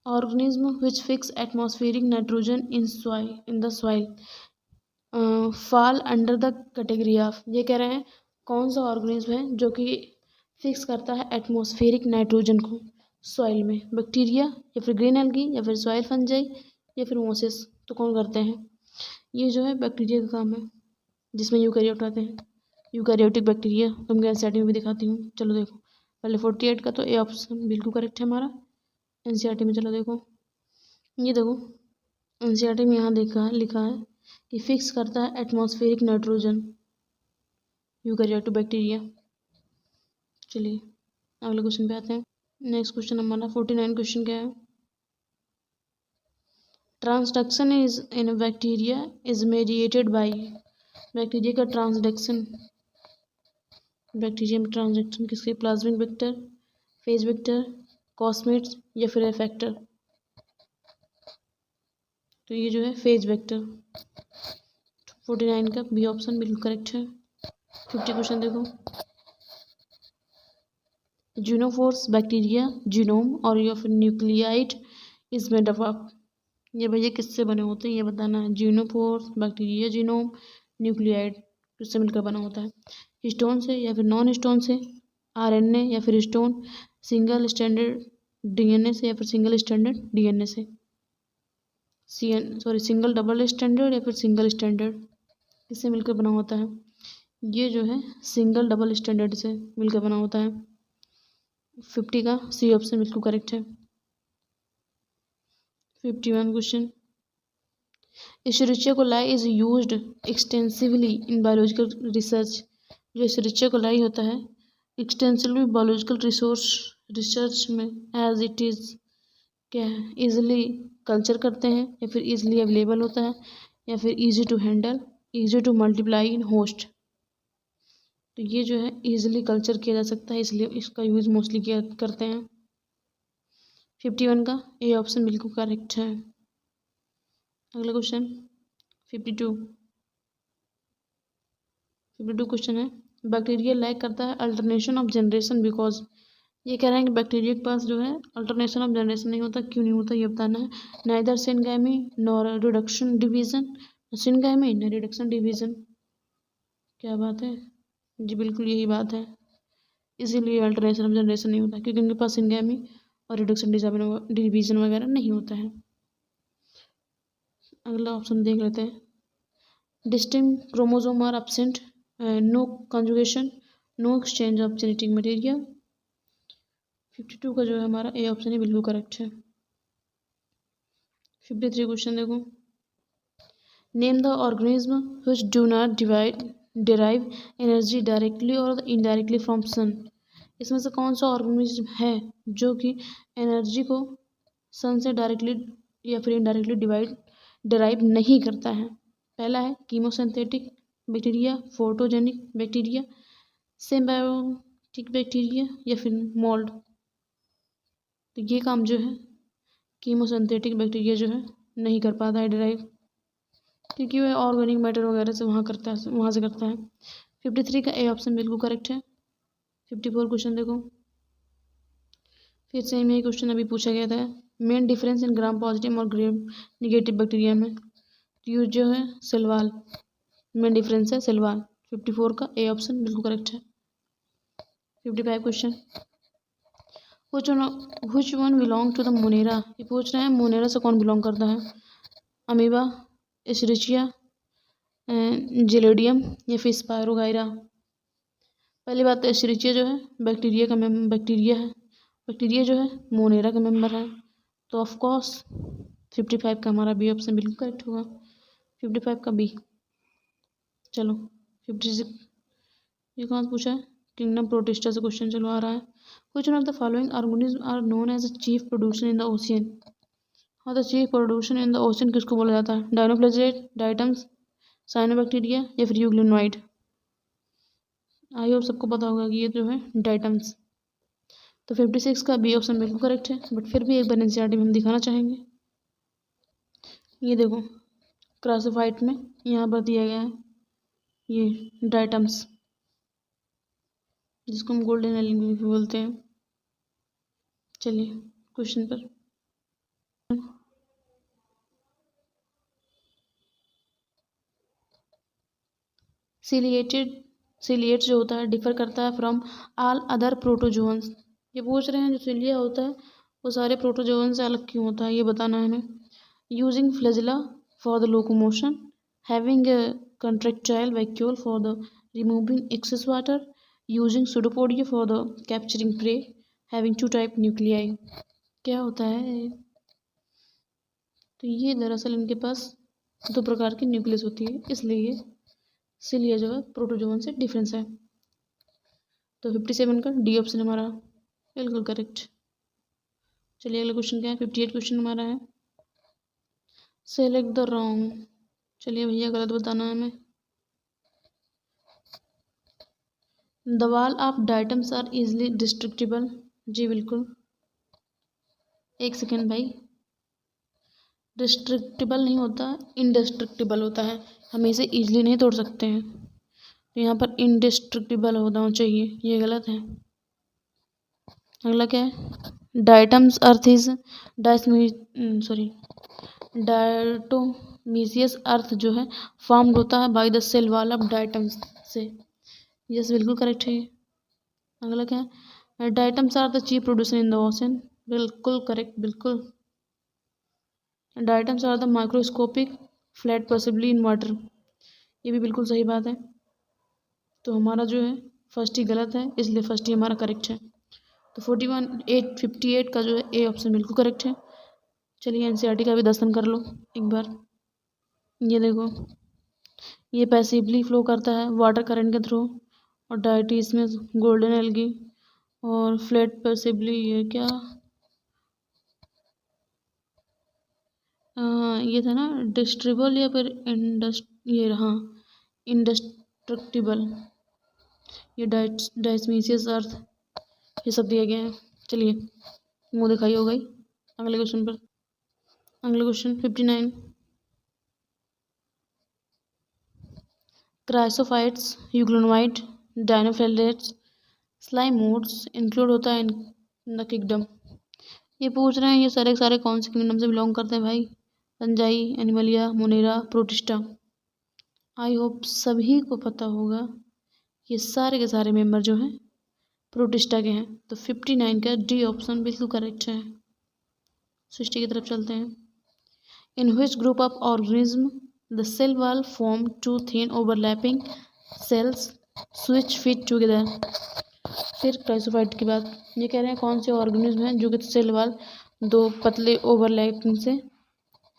Organism which fix atmospheric nitrogen in the soil fall under the category of. ये कह रहे हैं कौन सा ऑर्गेनिज्म है जो कि फिक्स करता है एटमॉस्फेरिक नाइट्रोजन को सॉइल में? बैक्टीरिया, या फिर ग्रीन एल्गी, या फिर सॉइल फंजाई, या फिर मोसेस। तो कौन करते हैं? ये जो है बैक्टीरिया का काम है, जिसमें यूकैरियोट आते हैं। यूकैरियोटिक बैक्टीरिया, तुम एनसीईआरटी में भी दिखाती हूँ। चलो देखो पहले 48 का तो ए ऑप्शन बिल्कुल करेक्ट है हमारा एनसीईआरटी में। चलो देखो ये देखो एनसीईआरटी में यहाँ लिखा है कि फिक्स करता है एटमॉस्फेरिक नाइट्रोजन यूकैरियोटिक बैक्टीरिया। चलिए अगले क्वेश्चन पे आते हैं। नेक्स्ट क्वेश्चन हमारा 49 क्वेश्चन क्या है? Transduction is in bacteria is mediated bye. Bacteria का ट्रांसडक्शन, बैक्टीरिया में ट्रांसडक्शन किसके? प्लाज्मिक वेक्टर, फेज वेक्टर, कॉस्मेट्स या फिर एफेक्टर। तो ये जो है फेज वेक्टर। 49 का बी ऑप्शन बिल्कुल करेक्ट है। 50 क्वेश्चन देखो। जीनोफोर्स बैक्टीरिया जीनोम और या फिर न्यूक्लियाइड इज मेड अप। ये भैया किससे बने होते हैं ये बताना है। जीनोफोर्स बैक्टीरिया जीनोम न्यूक्लियाइड किससे मिलकर बना होता है? हिस्टोन से या फिर नॉन हिस्टोन से, आरएनए या फिर हिस्टोन, सिंगल स्टैंडर्ड डीएनए से या फिर सिंगल स्टैंडर्ड डीएनए से, सिंगल डबल स्टैंडर्ड या फिर सिंगल स्टैंडर्ड किससे मिलकर बना होता है? ये जो है सिंगल डबल स्टैंडर्ड से मिलकर बना होता है। 50 का सी ऑप्शन बिल्कुल करेक्ट है। 51 question. Escherichia coli is used extensively in biological research. जो एशेरिचिया कोलाई होता है एक्सटेंसिवली बायोलॉजिकल रिसर्च में एज इट इज़ क्या है? इजीली कल्चर करते हैं या फिर इजीली अवेलेबल होता है या फिर easy to handle, easy to multiply in host. तो ये जो है इजीली कल्चर किया जा सकता है इसलिए इसका यूज़ मोस्टली किया करते हैं। 51 का ए ऑप्शन बिल्कुल करेक्ट है। अगला क्वेश्चन 52 क्वेश्चन है बैक्टीरिया लैक करता है अल्टरनेशन ऑफ जनरेशन बिकॉज। ये कह रहे हैं कि बैक्टीरिया के पास जो है अल्टरनेशन ऑफ जनरेशन नहीं होता, क्यों नहीं होता ये बताना है। Neither syngamy nor reduction division, syngamy न रिडक्शन डिवीजन। क्या बात है जी, बिल्कुल यही बात है, इसीलिए अल्टरनेशन ऑफ जनरेशन नहीं होता क्योंकि उनके पास सिनगैमी और रिडक्शन डिवीजन वगैरह नहीं होता है। अगला ऑप्शन देख लेते हैं। Distinct chromosome are absent, no conjugation, no exchange of genetic material. 52 का जो है हमारा ए ऑप्शन ही बिल्कुल करेक्ट है। 53 क्वेश्चन देखो। Name the organism which do not derive energy directly और इनडायरेक्टली फ्रॉम सन। इसमें से कौन सा ऑर्गेनिज्म है जो कि एनर्जी को सन से डायरेक्टली या फिर इनडायरेक्टली डिराइव नहीं करता है? पहला है chemosynthetic bacteria, photogenic bacteria, symbiotic bacteria या फिर मोल्ड। तो ये काम जो है कीमोसिंथेटिक बैक्टीरिया जो है नहीं कर पाता है डिराइव, क्योंकि वह ऑर्गेनिक मैटर वगैरह से वहाँ से करता है। 53 का ए ऑप्शन बिल्कुल करेक्ट है। 54 क्वेश्चन देखो, फिर से में क्वेश्चन अभी पूछा गया था। Main difference in gram positive और ग्राम निगेटिव बैक्टीरिया में, तो जो है सेलवाल मेन डिफरेंस है सेलवाल। 54 का ए ऑप्शन बिल्कुल करेक्ट है। 55 question which one belong to the Monera. ये पूछ रहे हैं मोनेरा से कौन बिलोंग करता है? अमीबा, एशेरिचिया, जेलेडियम या फिर स्पायरोगाइरा। पहली बात तो एशेरिचिया जो है बैक्टीरिया का बैक्टीरिया है, बैक्टीरिया जो है मोनेरा का मेंबर है, तो ऑफ कोर्स 55 का हमारा बी ऑप्शन बिल्कुल करेक्ट होगा। 55 का बी। चलो 56 ये कौन से पूछा है? किंगडम प्रोटिस्टा से क्वेश्चन चलो आ रहा है। Which one of the following organism are known as chief producer in the ocean. हाँ, the chief producer in the ocean किसको बोला जाता है? डायनोफ्लेजेलेट, डाइटम्स, साइनोबैक्टीरिया या फिर यूग्लिनोइड। आई होप सबको पता होगा कि ये जो है डाइटम्स। तो 56 का बी ऑप्शन बिल्कुल करेक्ट है, बट फिर भी एक बार एनसीईआरटी में हम दिखाना चाहेंगे। ये देखो क्लासिफाइड में यहाँ पर दिया गया है ये डाइटम्स, जिसको हम गोल्डन एलिंग भी बोलते हैं। चलिए क्वेश्चन पर। सिलिएट जो होता है डिफर करता है फ्रॉम ऑल अदर प्रोटोजोअन्स। ये पूछ रहे हैं जो सिलिया होता है वो सारे प्रोटोजोअन से अलग क्यों होता है ये बताना है हमें। Using flagella for the locomotion, having a contractile vacuole for the removing excess water, using pseudopodia for the capturing prey, having two type nuclei. क्या होता है? तो ये दरअसल इनके पास दो प्रकार की न्यूक्लियस होती है, इसीलिए जो है प्रोटोजोवन से डिफरेंस है। तो 57 का डी ऑप्शन हमारा बिल्कुल करेक्ट। चलिए अगला क्वेश्चन क्या है? 58 क्वेश्चन हमारा है। Select the wrong. चलिए भैया गलत बताना है हमें। The wall of diatoms are easily destructible. जी बिल्कुल। एक सेकेंड भाई, डिस्ट्रक्टिबल नहीं होता, इंडिस्ट्रक्टिबल होता है। हम इसे ईजिली नहीं तोड़ सकते हैं, तो यहाँ पर इंडिस्ट्रक्टिबल होना चाहिए, ये गलत है। अगला क्या है? डाइटम्स अर्थ इज डायटोमीसियस अर्थ जो है फॉर्म्ड होता है by the cell wall of diatoms से। यस बिल्कुल करेक्ट है। अगला क्या है? Diatoms are the chief producer in the ocean. बिल्कुल करेक्ट, बिल्कुल। Diatoms are the microscopic flat possibly in water. ये भी बिल्कुल सही बात है। तो हमारा जो है फर्स्ट ही गलत है, इसलिए फर्स्ट ही हमारा करेक्ट है। तो 58 का जो है ए ऑप्शन बिल्कुल करेक्ट है। चलिए एनसीईआरटी का भी दर्शन कर लो एक बार। ये देखो, ये पैसिवली फ्लो करता है वाटर करंट के थ्रू, और डायटी इसमें गोल्डन एल्गी, और फ्लैट पैसिवली ये क्या ये था ना डिस्ट्रिबल या फिर ये हाँ इंडस्ट्रक्टिबल, ये डायस्मीसियस अर्थ, ये सब दिया गया है। चलिए मुँह दिखाई हो गई। अगले क्वेश्चन पर, अगले क्वेश्चन 59। क्राइसोफाइट्स, यूग्लोनोइड, डायनोफिलेट्स, स्लाइमोड्स इंक्लूड होता है इन द किंगडम। ये पूछ रहे हैं ये सारे सारे कौन से किंगडम से बिलोंग करते हैं भाई? Fungi, Animalia, Monera, protista. I hope सभी को पता होगा ये सारे के सारे मेंबर जो हैं प्रोटिस्टा के हैं। तो 59 का डी ऑप्शन बिल्कुल करेक्ट है। 60 की तरफ चलते हैं। In which group of organism the cell wall form two thin overlapping shells which fit together. फिर क्राइसोफाइट की बात, ये कह रहे हैं कौन से ऑर्गेनिज्म हैं जो कि सेल वॉल दो पतले ओवरलैपिंग से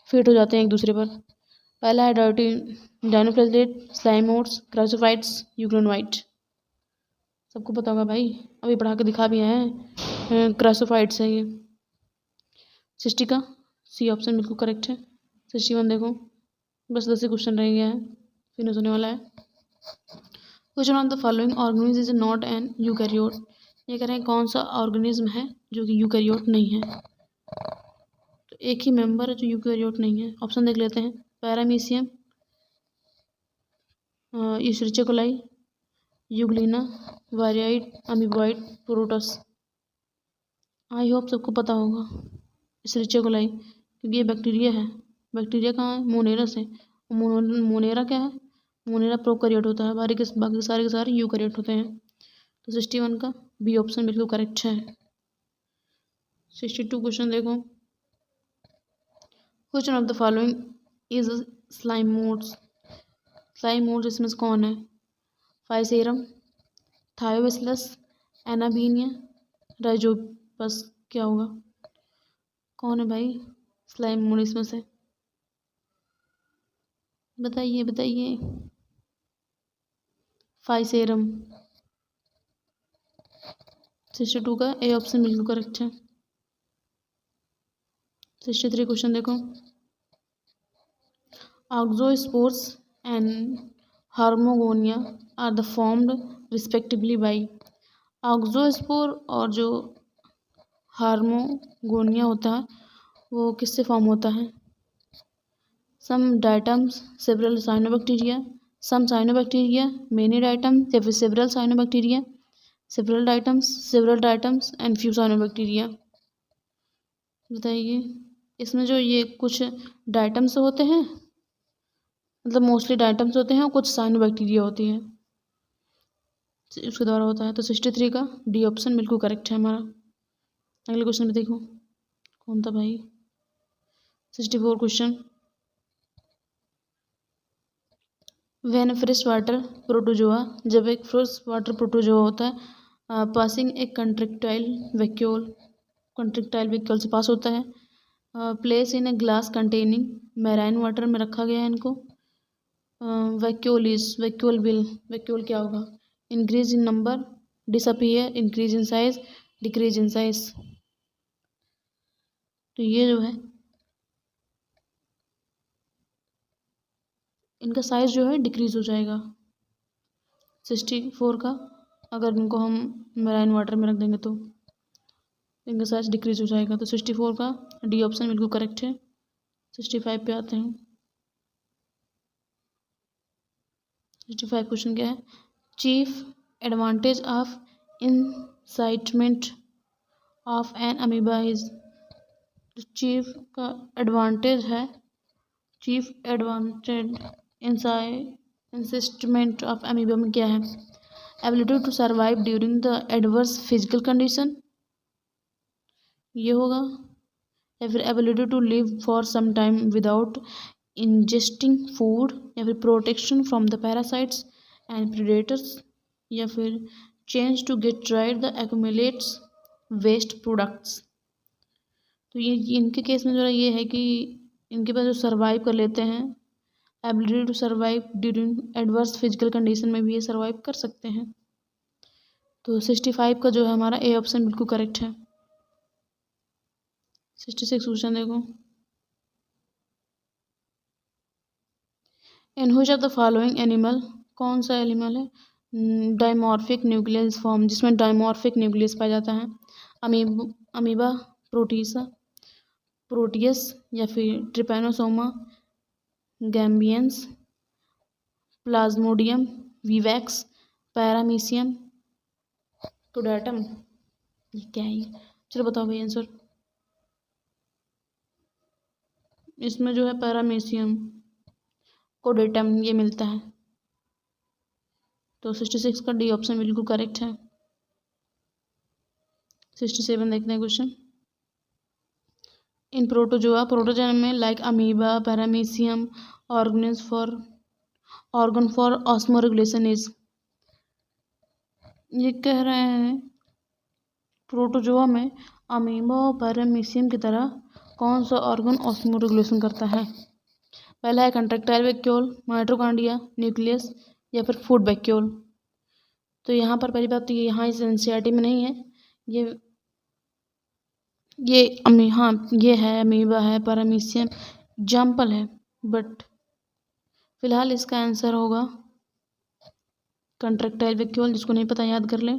फिट हो जाते हैं एक दूसरे पर। पहला है डायनोफिलेट, स्लाइमोड्स, क्राइसोफाइट्स, यूग्लोनोइड। सबको पता होगा भाई, अभी पढ़ा के दिखा भी हैं। क्राइसोफाइट्स है ये। 60 का सी ऑप्शन बिल्कुल करेक्ट है। 61 देखो, बस 10 क्वेश्चन रह गया है, फिनिश होने वाला है। Which one of the following organism is not an eukaryote? ये कह रहे हैं कौन सा ऑर्गेनिज्म है जो कि यूकैरियोट नहीं है। तो एक ही मेंबर है जो यूकैरियोट नहीं है। ऑप्शन देख लेते हैं। Paramecium, Escherichia coli, Euglena, viroid, amoeboid, protozoa. I hope सबको पता होगा ईशरिचिया कोलाई, क्योंकि ये बैक्टीरिया है। बैक्टीरिया कहाँ है? मोनेरा से। मोनेरा क्या है? मोनेरा प्रोकैरियोट होता है, बाकी सारे के सारे यूकैरियोट होते हैं। तो 61 का बी ऑप्शन बिल्कुल करेक्ट है। 62 क्वेश्चन देखो। Which one of the following is slime modes? Slime modes इसमें से कौन है? फाइसेरम, थायोबैसिलस, एनाबीनिया, राइजोपस। क्या होगा? कौन है भाई स्लाइम मोड इसमें से? बताइए बताइए। फाइसेरम। 62 का ए ऑप्शन बिल्कुल करेक्ट है। 63 क्वेश्चन देखो। Auxospores and hormogonia are the formed respectively by. Auxospore और जो हार्मोगोनिया होता है वो किससे फॉर्म होता है? सम डाइटम्स, सेवरल साइनोबैक्टीरिया, सम साइनोबैक्टीरिया, मेनी डाइटम्स, या फिर several cyanobacteria, several diatoms and few cyanobacteria. बताइए इसमें जो ये कुछ डाइटम्स होते हैं, मतलब मोस्टली डाइटम्स होते हैं और कुछ साइनोबैक्टीरिया होती है, उसके द्वारा होता है। तो 63 का डी ऑप्शन बिल्कुल करेक्ट है हमारा। अगले क्वेश्चन में देखो कौन था भाई। 64 question. When fresh water protozoa, जब एक फ्रेश वाटर प्रोटोजोआ होता है पासिंग एक कंट्रेक्टाइल वैक्यूल से पास होता है। Place in a glass containing, marine water में रखा गया है इनको। वैक्यूल क्या होगा? Increase in number, disappear, increase in size, decrease in size. तो ये जो है इनका साइज जो है डिक्रीज हो जाएगा 64 का, अगर इनको हम मैराइन वाटर में रख देंगे तो इनका साइज डिक्रीज हो जाएगा। तो 64 का डी ऑप्शन बिल्कुल करेक्ट है। 65 पे आते हैं। 65 क्वेश्चन क्या है? Chief advantage of encystment of an amoeba is. Chief का एडवांटेज है, chief advantage encystment of amoeba में क्या है? Ability to survive during the adverse physical condition, ये होगा। या फिर ability to live for some time without ingesting food, या फिर protection from the parasites and predators, या फिर change to get dried the accumulates waste products. तो ये इनके केस में जो है ये है कि इनके पास जो सर्वाइव कर लेते हैं, ability to survive during adverse physical condition में भी ये सर्वाइव कर सकते हैं। तो 65 का जो है हमारा ए ऑप्शन बिल्कुल करेक्ट है। 66 क्वेश्चन देखो। In which of the following animal, कौन सा एनिमल है डायमॉर्फिक न्यूक्लियस फॉर्म, जिसमें डायमॉर्फिक न्यूक्लियस पाया जाता है? अमीबा, प्रोटियस, या फिर Trypanosoma, gambiense, Plasmodium vivax, Paramecium, caudatum. ये क्या है? चलो बताओ भाई आंसर। इसमें जो है पैरामीशियम, कोडेटम ये मिलता है। तो 66 का डी ऑप्शन बिल्कुल करेक्ट है। 67 देखते हैं क्वेश्चन। इन प्रोटोजोआ, प्रोटोजोआ में like amoeba, paramecium, organ for osmoregulation is. ये कह रहे हैं प्रोटोजोआ में अमीबा और पैरामीशियम की तरह कौन सा ऑर्गन ऑस्मोरेगुलेशन करता है? पहला है कंट्रेक्टाइल वैक्यूल, माइटोकॉन्ड्रिया, न्यूक्लियस, या फिर फूड वैक्यूल। तो यहाँ पर पहली बात तो ये यहाँ इस एनसीईआरटी में नहीं है। हाँ ये है, अमीबा है, पैरामीशियम एग्जाम्पल है, बट फिलहाल इसका आंसर होगा कंट्रेक्टाइल वैक्यूल। जिसको नहीं पता याद कर ले,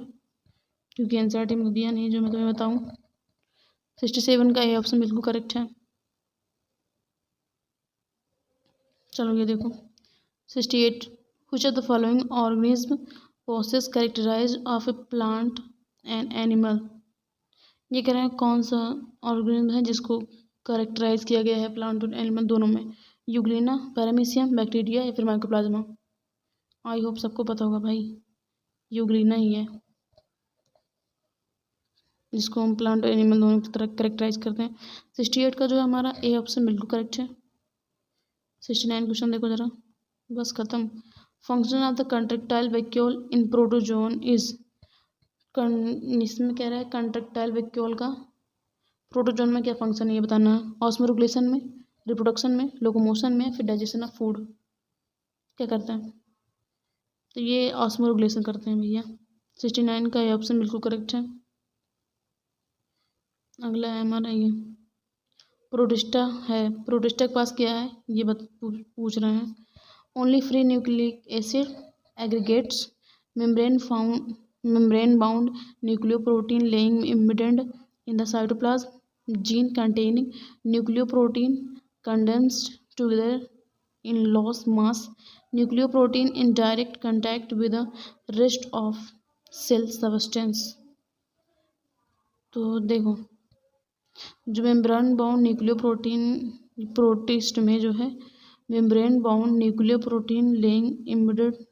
क्योंकि एनसीईआरटी में दिया नहीं जो मैं तुम्हें बताऊँ। 67 का ए ऑप्शन बिल्कुल करेक्ट है। चलो ये देखो 68, which of the following organism process characterise of a plant and animal. ये कह रहे हैं कौन सा ऑर्गेनिज्म है जिसको कैरेक्टराइज किया गया है प्लांट और एनिमल दोनों में? यूग्लिना, पैरामीशियम, बैक्टीरिया, या फिर माइकोप्लाज्मा। आई होप सबको पता होगा भाई, यूग्लिना ही है जिसको हम प्लांट और एनिमल दोनों की तरह कैरेक्टराइज करते हैं। 68 का जो है हमारा ए ऑप्शन बिल्कुल करेक्ट है। 69 क्वेश्चन देखो जरा, बस खत्म। Function of the contractile vacuole in protozoan is. इसमें कह रहा है कंट्रेक्टाइल वैक्यूल का प्रोटोजोन में क्या फंक्शन है ये बताना है। ऑस्मोरेगुलेशन में, रिप्रोडक्शन में, लोकोमोशन में, फिर डाइजेशन ऑफ फूड। क्या करता है? तो ये ऑस्मोरेगुलेशन करते हैं भैया। 69 का ये ऑप्शन बिल्कुल करेक्ट है। अगला है हमारा ये प्रोटिस्टा है। प्रोटिस्टा के पास क्या है ये पूछ रहे हैं। Only free nucleic acid aggregates membrane bound nucleoprotein laying embedded in the cytoplasm, gene containing nucleoprotein condensed together in loss mass, nucleoprotein in direct contact with the rest of cell substance। तो देखो जो membrane bound nucleoprotein, protist में जो है membrane bound nucleoprotein laying embedded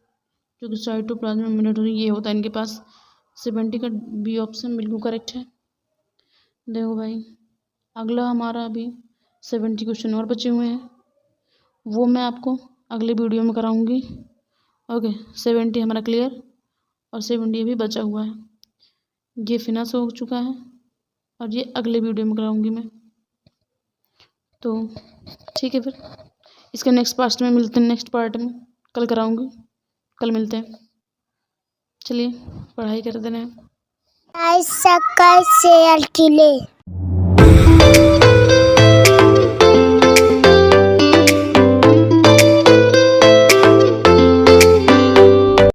जो कि cytoplasm में embedded होती है, ये होता है इनके पास। 70 का बी ऑप्शन बिल्कुल करेक्ट है। देखो भाई अगला हमारा अभी 70 क्वेश्चन और बचे हुए हैं, वो मैं आपको अगले वीडियो में कराऊंगी। ओके 70 हमारा क्लियर और 70 भी बचा हुआ है। ये फिनिश हो चुका है और ये अगले वीडियो में कराऊंगी मैं। तो ठीक है, फिर इसके नेक्स्ट पार्ट में मिलते हैं, नेक्स्ट पार्ट में कल कराऊंगी, कल मिलते हैं। चलिए पढ़ाई करते रहें। शेयर कीजिए।